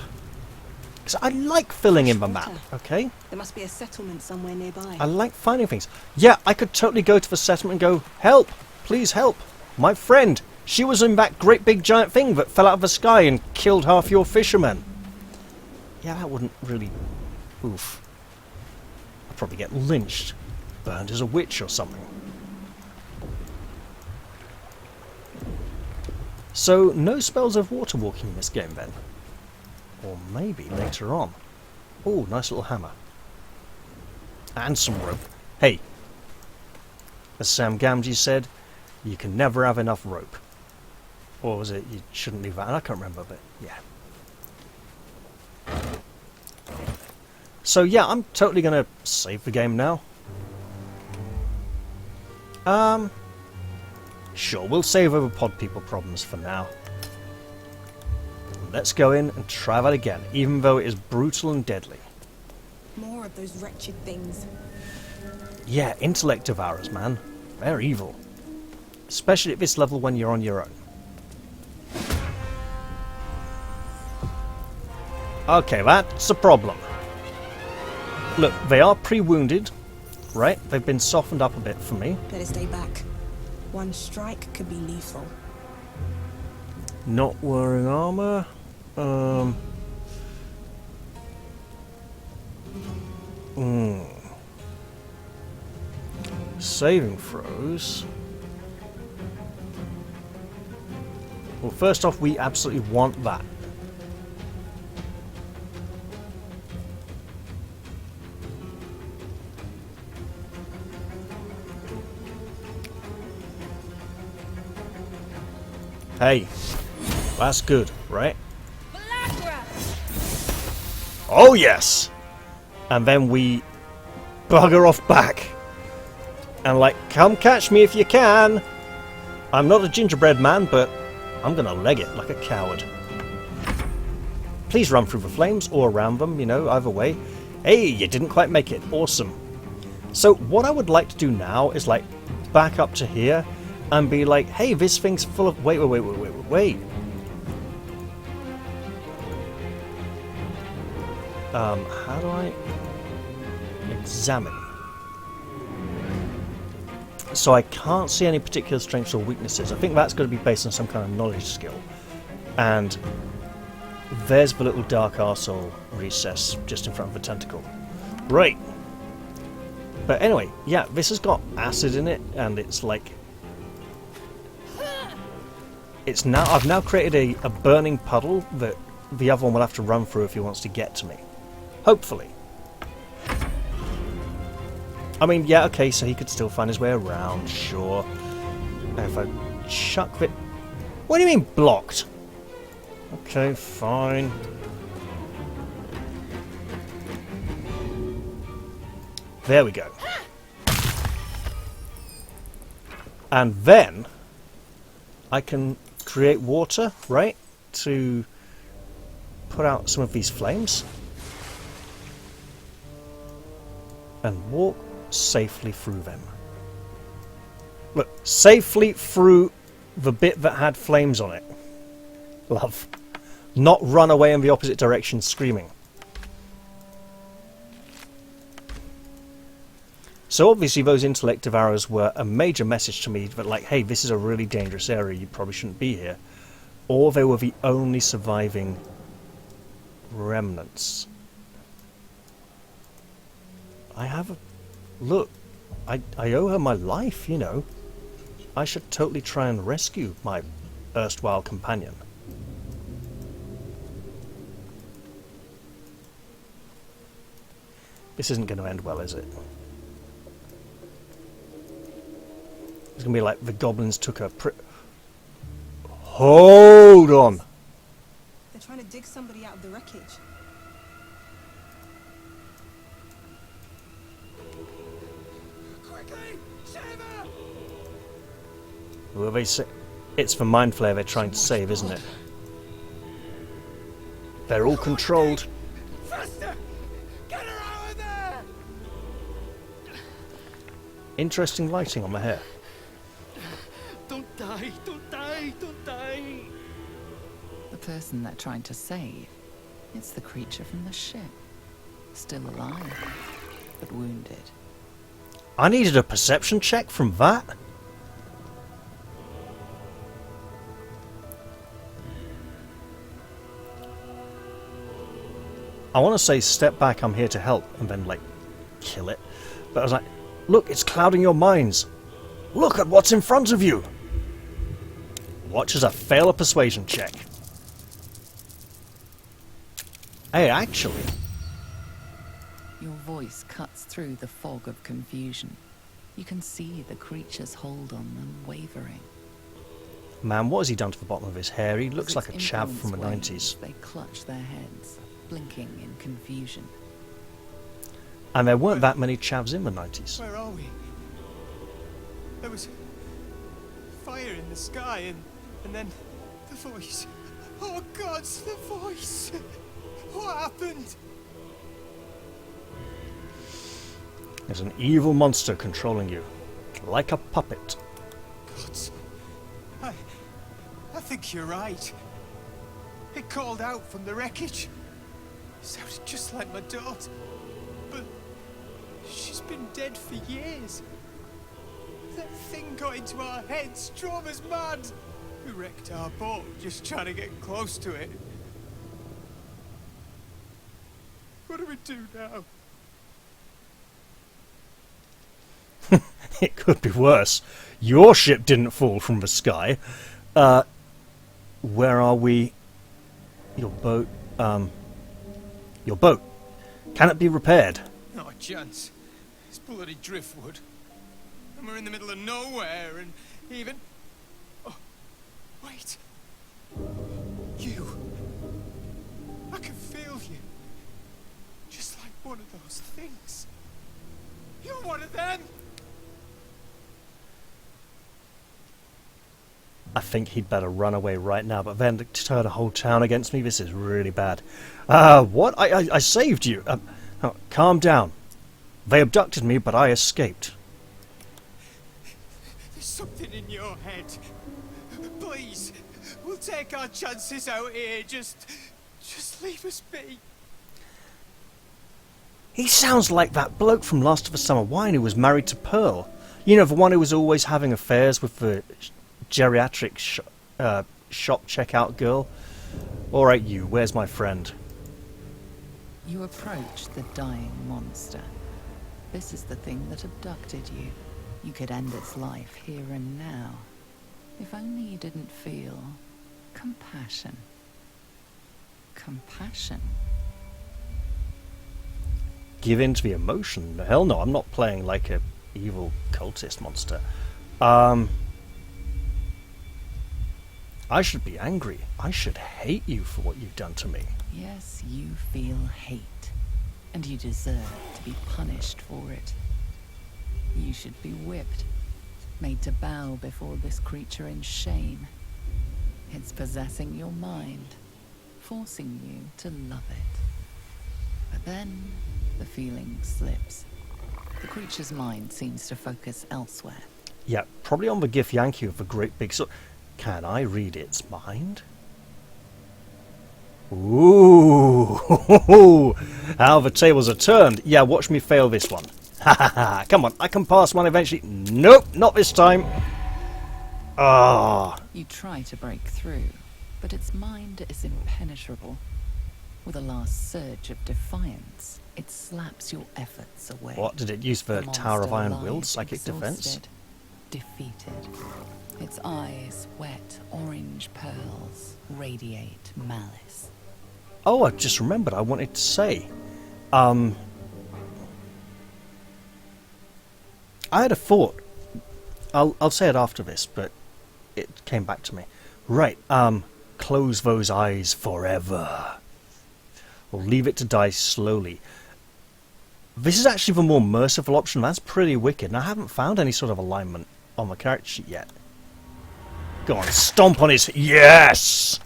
Speaker 1: Because I like filling in the map, okay?
Speaker 6: There must be a settlement somewhere nearby.
Speaker 1: I like finding things. Yeah, I could totally go to the settlement and go, help! Please help! My friend! She was in that great big giant thing that fell out of the sky and killed half your fishermen. Yeah, that wouldn't really... Oof. I'd probably get lynched. Burned as a witch or something. So, no spells of water walking in this game then. Or maybe later on. Oh, nice little hammer. And some rope. Hey. As Sam Gamgee said, you can never have enough rope. Or was it, you shouldn't leave that? I can't remember, but yeah. So yeah, I'm totally going to save the game now. Sure, we'll save over pod people problems for now. Let's go in and try that again, even though it is brutal and deadly.
Speaker 6: More of those wretched things.
Speaker 1: Yeah, intellect devourers, man. They're evil. Especially at this level when you're on your own. Okay, that's a problem. Look, they are pre-wounded, right? They've been softened up a bit for me.
Speaker 6: Better stay back. One strike could be lethal.
Speaker 1: Not wearing armor. Saving throws. Well, first off, we absolutely want that. Hey, that's good, right? Oh yes! And then we bugger off back. And like, come catch me if you can. I'm not a gingerbread man, but I'm gonna leg it like a coward. Please run through the flames or around them, you know, either way. Hey, you didn't quite make it. Awesome. So what I would like to do now is like back up to here and be like, hey, this thing's full of... Wait. How do I... Examine. So I can't see any particular strengths or weaknesses. I think that's going to be based on some kind of knowledge skill. And there's the little dark arsehole recess just in front of the tentacle. Right. But anyway, yeah, this has got acid in it, and it's like... I've now created a burning puddle that the other one will have to run through if he wants to get to me. Hopefully. I mean, yeah, okay, so he could still find his way around, sure. Now if I chuck it... What do you mean, blocked? Okay, fine. There we go. And then I can create water, right, to put out some of these flames and walk safely through them. Look, safely through the bit that had flames on it. Love. Not run away in the opposite direction screaming. So obviously those intellect devourers were a major message to me that like, hey, this is a really dangerous area, you probably shouldn't be here. Or they were the only surviving remnants. I have a... Look, I owe her my life, you know. I should totally try and rescue my erstwhile companion. This isn't going to end well, is it? It's gonna be like the goblins took a Hold on.
Speaker 6: They're trying to dig somebody out of the wreckage. Quickly! Shiver!
Speaker 1: Will they say it's the mindflayer they're trying to save, isn't it? They're all controlled.
Speaker 6: Faster! Get her out of there!
Speaker 1: Interesting lighting on my hair.
Speaker 7: Don't die! Don't die! Don't die!
Speaker 3: The person they're trying to save, it's the creature from the ship. Still alive, but wounded.
Speaker 1: I needed a perception check from that. I want to say step back, I'm here to help, and then like kill it. But I was like, look, it's clouding your minds. Look at what's in front of you. Watch as I fail a persuasion check. Hey, actually.
Speaker 3: Your voice cuts through the fog of confusion. You can see the creature's hold on them wavering.
Speaker 1: Man, what has he done to the bottom of his hair? He
Speaker 3: As
Speaker 1: looks
Speaker 3: its
Speaker 1: like a chav from the
Speaker 3: influence
Speaker 1: 90s.
Speaker 3: wanes, they clutch their heads, blinking in confusion.
Speaker 1: And there weren't that many chavs in the 90s.
Speaker 8: Where are we? There was fire in the sky and then the voice. Oh God, the voice! What happened?
Speaker 1: There's an evil monster controlling you, like a puppet.
Speaker 8: God, I think you're right. It called out from the wreckage. It sounded just like my daughter, but she's been dead for years. That thing got into our heads, drove us mad. We wrecked our boat just trying to get close to it. What do we do now?
Speaker 1: It could be worse. Your ship didn't fall from the sky. Where are we? Your boat. Your boat. Can it be repaired?
Speaker 8: Not a chance. It's bloody driftwood. And we're in the middle of nowhere, and even... Oh, wait. You. I can feel you. Just like one of those things. You're one of them!
Speaker 1: I think he'd better run away right now, but then to turn a whole town against me, this is really bad. What? I saved you. Oh, calm down. They abducted me, but I escaped.
Speaker 8: There's something in your head. Please, we'll take our chances out here. Just leave us be.
Speaker 1: He sounds like that bloke from Last of the Summer Wine who was married to Pearl. You know, the one who was always having affairs with the geriatric shop checkout girl. Alright, you, where's my friend?
Speaker 3: You approach the dying monster. This is the thing that abducted you. You could end its life here and now. If only you didn't feel compassion. Compassion?
Speaker 1: Give in to the emotion? Hell no, I'm not playing like a evil cultist monster. I should be angry. I should hate you for what you've done to me.
Speaker 3: Yes, you feel hate. And you deserve to be punished for it. You should be whipped, made to bow before this creature in shame. It's possessing your mind, forcing you to love it. But then, the feeling slips. The creature's mind seems to focus elsewhere.
Speaker 1: Yeah, probably on the Githyanki with the great big sword. Can I read its mind? Ooh, how the tables are turned. Yeah, watch me fail this one. Ha ha ha, come on, I can pass one eventually. Nope, not this time. Ah.
Speaker 3: You try to break through, but its mind is impenetrable. With a last surge of defiance, it slaps your efforts away.
Speaker 1: What, did it use the Tower of
Speaker 3: monster
Speaker 1: Iron
Speaker 3: lies
Speaker 1: Will psychic defense?
Speaker 3: exhausted, defeated. Its eyes, wet orange pearls, radiate malice.
Speaker 1: Oh, I just remembered I wanted to say. I had a thought. I'll say it after this, but it came back to me. Right, close those eyes forever. Or leave it to die slowly. This is actually the more merciful option. That's pretty wicked, and I haven't found any sort of alignment on the character sheet yet. Go on, stomp on his... Yes!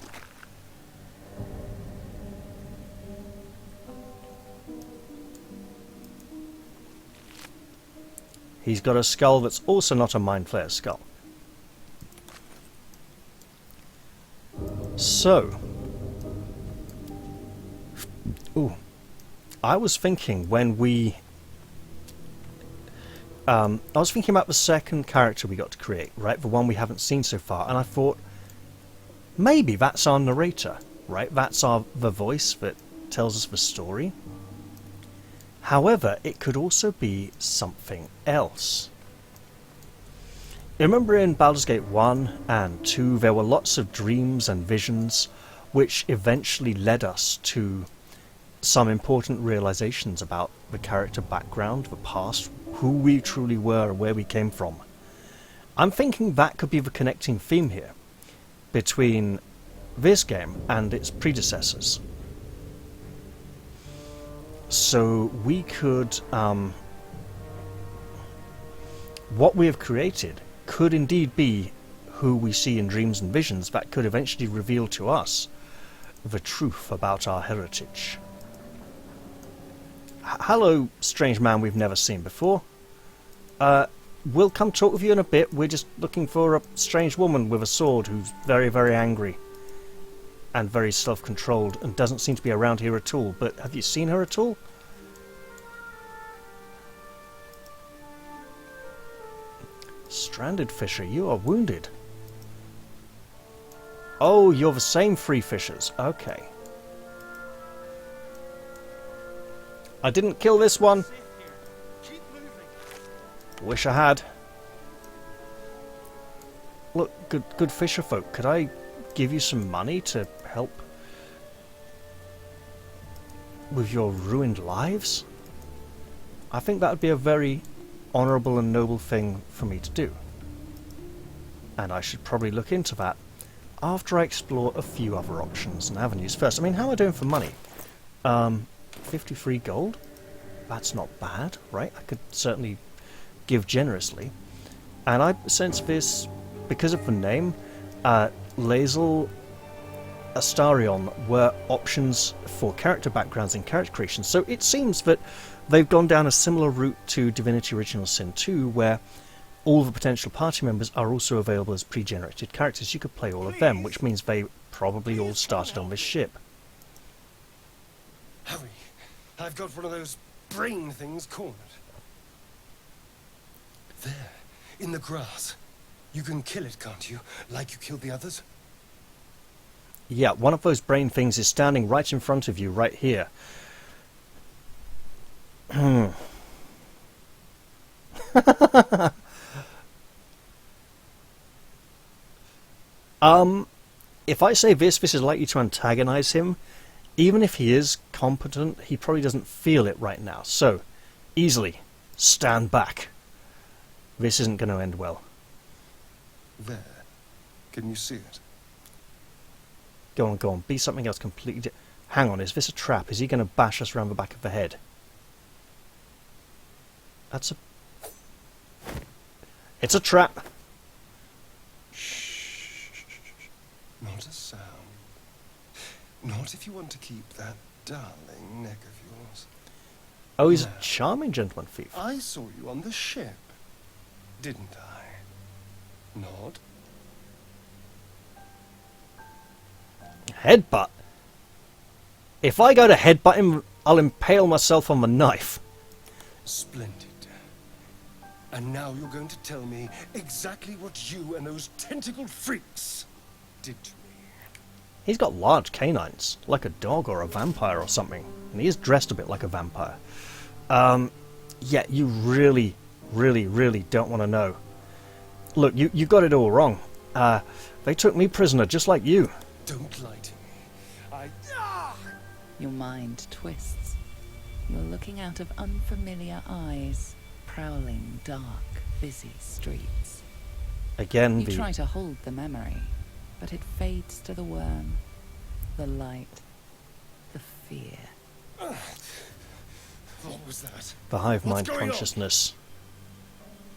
Speaker 1: He's got a skull that's also not a mind flayer skull. So... Ooh. I was thinking when we... I was thinking about the second character we got to create, right? The one we haven't seen so far, and I thought, maybe that's our narrator, right? That's the voice that tells us the story. However, it could also be something else. You remember in Baldur's Gate 1 and 2, there were lots of dreams and visions, which eventually led us to some important realizations about the character background, the past, who we truly were and where we came from. I'm thinking that could be the connecting theme here between this game and its predecessors. So we could... what we have created could indeed be who we see in dreams and visions that could eventually reveal to us the truth about our heritage. Hello, strange man we've never seen before. We'll come talk with you in a bit. We're just looking for a strange woman with a sword who's very, very angry and very self-controlled and doesn't seem to be around here at all. But have you seen her at all? Stranded fisher, you are wounded. Oh, you're the same free fishers. Okay. I didn't kill this one. Wish I had. Look, good fisher folk, could I give you some money to help with your ruined lives? I think that would be a very honourable and noble thing for me to do. And I should probably look into that after I explore a few other options and avenues first. I mean, how am I doing for money? 53 gold? That's not bad, right? I could certainly give generously. And I sense this, because of the name, Lae'zel, Astarion were options for character backgrounds and character creation. So it seems that they've gone down a similar route to Divinity Original Sin 2, where all the potential party members are also available as pre-generated characters. You could play all of them, which means they probably all started on this ship.
Speaker 7: Hurry. I've got one of those brain things cornered. There, in the grass. You can kill it, can't you? Like you killed the others?
Speaker 1: Yeah, one of those brain things is standing right in front of you, right here. If I say this is likely to antagonize him. Even if he is competent, he probably doesn't feel it right now. So, easily, stand back. This isn't going to end well.
Speaker 7: There. Can you see it?
Speaker 1: Go on, go on. Be something else completely... Hang on, is this a trap? Is he going to bash us around the back of the head? That's a... It's a trap!
Speaker 7: Shh. Not a sound. Not if you want to keep that darling neck of yours.
Speaker 1: Oh, he's a charming gentleman thief.
Speaker 7: I saw you on the ship, didn't I? Nod.
Speaker 1: Headbutt? If I go to headbutt him, I'll impale myself on the knife.
Speaker 7: Splendid. And now you're going to tell me exactly what you and those tentacled freaks did to me.
Speaker 1: He's got large canines, like a dog or a vampire or something. And he is dressed a bit like a vampire. Yeah, you really, really, really don't want to know. Look, you got it all wrong. They took me prisoner just like you.
Speaker 7: Don't lie to me.
Speaker 3: Your mind twists. You're looking out of unfamiliar eyes, prowling dark, busy streets.
Speaker 1: Again,
Speaker 3: You try to hold the memory, but it fades to the worm, the light, the fear.
Speaker 7: What was that?
Speaker 1: the hive mind
Speaker 7: What's going on?
Speaker 1: consciousness.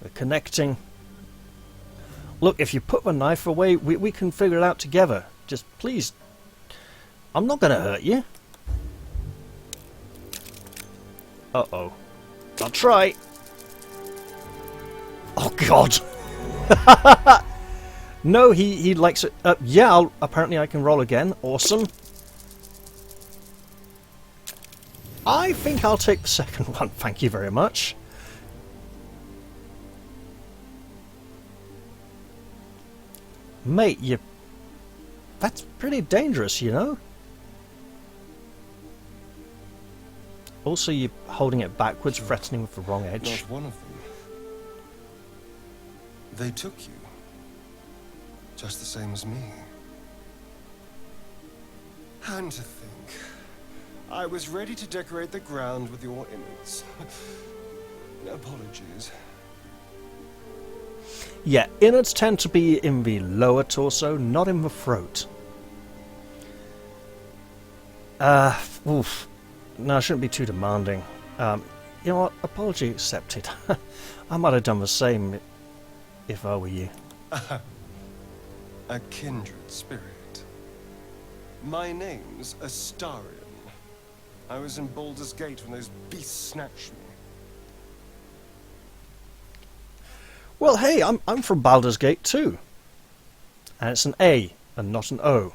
Speaker 1: We're connecting. Look, if you put the knife away, we can figure it out together. Just please. I'm not gonna hurt you. Uh-oh. I'll try. Oh, God. No, he likes it. Yeah, apparently I can roll again. Awesome. I think I'll take the second one. Thank you very much. Mate, that's pretty dangerous, you know? Also, you're holding it backwards, threatening with the wrong edge.
Speaker 7: Not one of them. They took you. Just the same as me. And to think, I was ready to decorate the ground with your innards. Apologies.
Speaker 1: Yeah, innards tend to be in the lower torso, not in the throat. Oof. No, I shouldn't be too demanding. You know what? Apology accepted. I might have done the same if I were you.
Speaker 7: A kindred spirit. My name's Astarion. I was in Baldur's Gate when those beasts snatched me.
Speaker 1: Well, hey, I'm from Baldur's Gate too. And it's an A and not an O.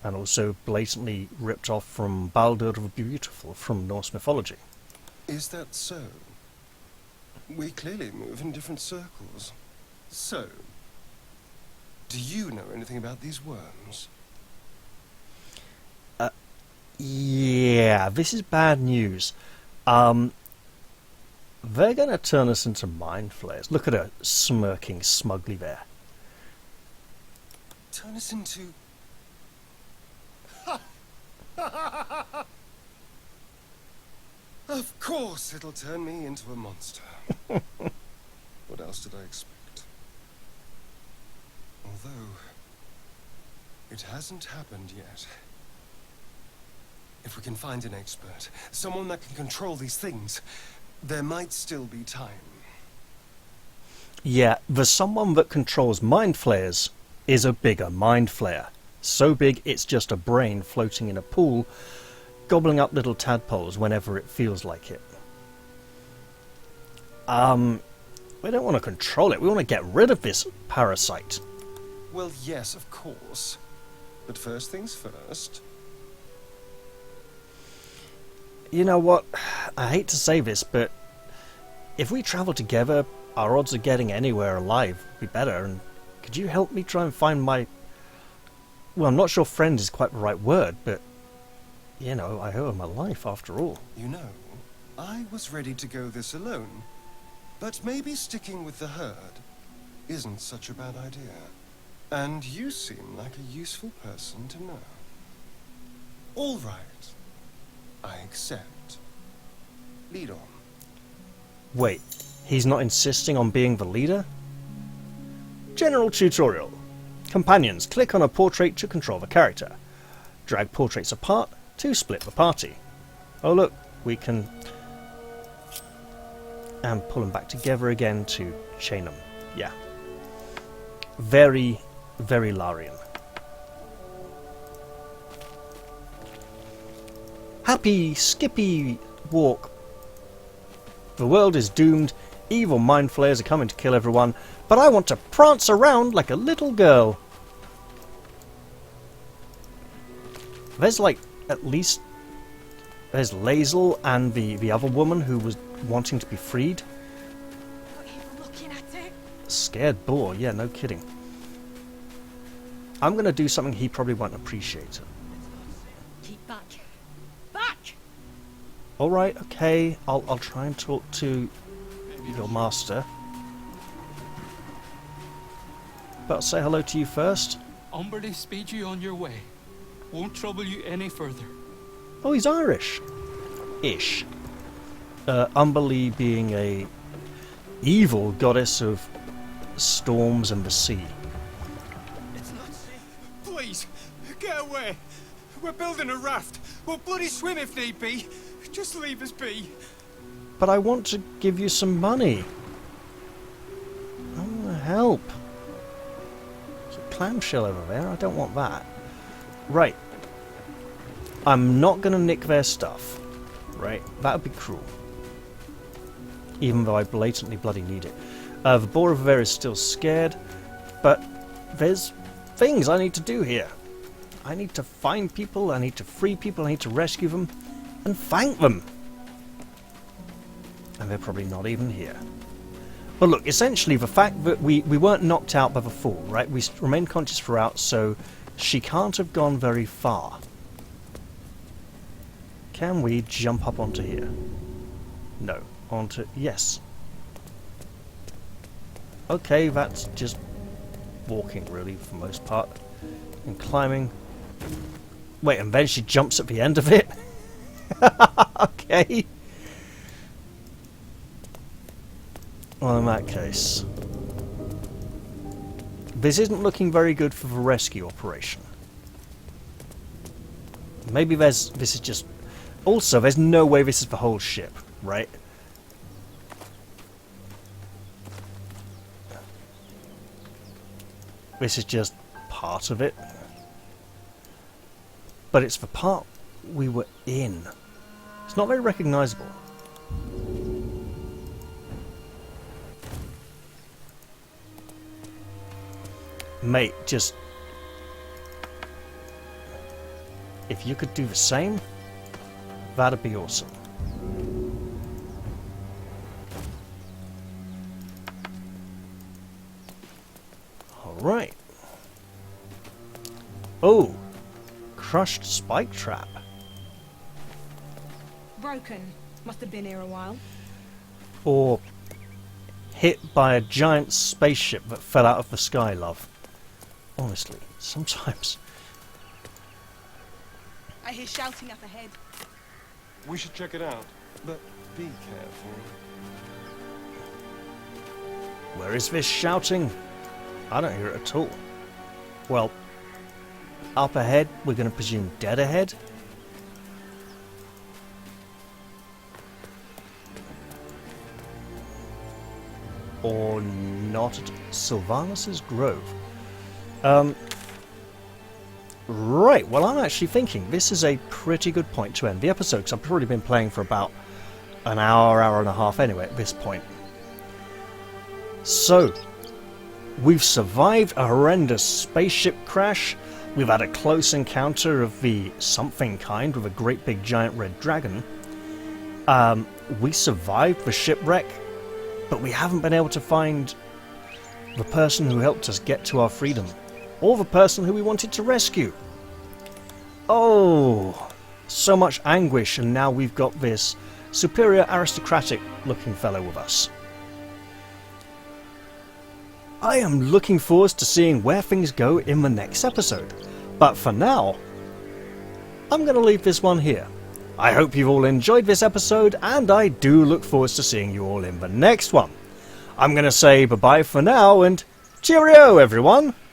Speaker 1: And also blatantly ripped off from Baldur the Beautiful from Norse mythology.
Speaker 7: Is that so? We clearly move in different circles. So, do you know anything about these worms?
Speaker 1: Yeah, this is bad news. They're gonna turn us into mind flayers. Look at her smirking smugly there.
Speaker 7: Turn us into... Of course it'll turn me into a monster. What else did I expect? Although, it hasn't happened yet. If we can find an expert, someone that can control these things, there might still be time.
Speaker 1: Yeah, the someone that controls mind flayers is a bigger mind flayer. So big it's just a brain floating in a pool, gobbling up little tadpoles whenever it feels like it. We don't want to control it, we want to get rid of this parasite.
Speaker 7: Well, yes, of course. But first things first.
Speaker 1: You know what? I hate to say this, but if we travel together, our odds of getting anywhere alive would be better, and could you help me try and find my... Well, I'm not sure friend is quite the right word, but, you know, I owe her my life after all.
Speaker 7: You know, I was ready to go this alone, but maybe sticking with the herd isn't such a bad idea. And you seem like a useful person to know. All right. I accept. Lead on.
Speaker 1: Wait, he's not insisting on being the leader? General tutorial. Companions, click on a portrait to control the character. Drag portraits apart to split the party. Oh look, we can... And pull them back together again to chain them. Yeah. Very, very Larian. Happy, skippy walk. The world is doomed, evil mind flayers are coming to kill everyone, but I want to prance around like a little girl. There's like, at least, there's Lae'zel and the other woman who was wanting to be freed.
Speaker 4: Not even looking at it.
Speaker 1: Scared boar, yeah, no kidding. I'm going to do something he probably won't appreciate.
Speaker 4: Keep back. Back!
Speaker 1: Alright, okay, I'll try and talk to your master. But I'll say hello to you first.
Speaker 9: Umberly speed you on your way. Won't trouble you any further.
Speaker 1: Oh, he's Irish. Ish. Umberly being a evil goddess of storms and the sea.
Speaker 8: It's not safe. Please, get away. We're building a raft. We'll bloody swim if need be. Just leave us be.
Speaker 1: But I want to give you some money. I want to help. There's a clamshell over there. I don't want that. Right. I'm not going to nick their stuff. Right? That would be cruel. Even though I blatantly bloody need it. The boar over there is still scared. But there's things I need to do here. I need to find people. I need to free people. I need to rescue them. And thank them. And they're probably not even here. But look, essentially the fact that we weren't knocked out by the fall, right? We remained conscious throughout, so she can't have gone very far. Can we jump up onto here? No. Onto... yes. Okay, that's just walking, really, for the most part. And climbing. Wait, and then she jumps at the end of it? Okay. Well, in that case... this isn't looking very good for the rescue operation. Maybe this is just... also, there's no way this is the whole ship, right? This is just part of it. But it's the part we were in. It's not very recognisable. Mate, just... if you could do the same, that'd be awesome. Alright. Oh! Crushed spike trap.
Speaker 6: Broken. Must have been here a while.
Speaker 1: Or hit by a giant spaceship that fell out of the sky, love. Honestly, sometimes.
Speaker 6: I hear shouting up ahead.
Speaker 7: We should check it out, but be careful.
Speaker 1: Where is this shouting? I don't hear it at all. Well, up ahead, we're going to presume dead ahead. Or not at Sylvanus's Grove. Right, well I'm actually thinking this is a pretty good point to end the episode, because I've probably been playing for about an hour, hour and a half anyway at this point. So, we've survived a horrendous spaceship crash, we've had a close encounter of the something kind with a great big giant red dragon, we survived the shipwreck, but we haven't been able to find the person who helped us get to our freedom. Or the person who we wanted to rescue. Oh, so much anguish, and now we've got this superior aristocratic looking fellow with us. I am looking forward to seeing where things go in the next episode. But for now, I'm going to leave this one here. I hope you've all enjoyed this episode, and I do look forward to seeing you all in the next one. I'm going to say bye-bye for now, and cheerio everyone!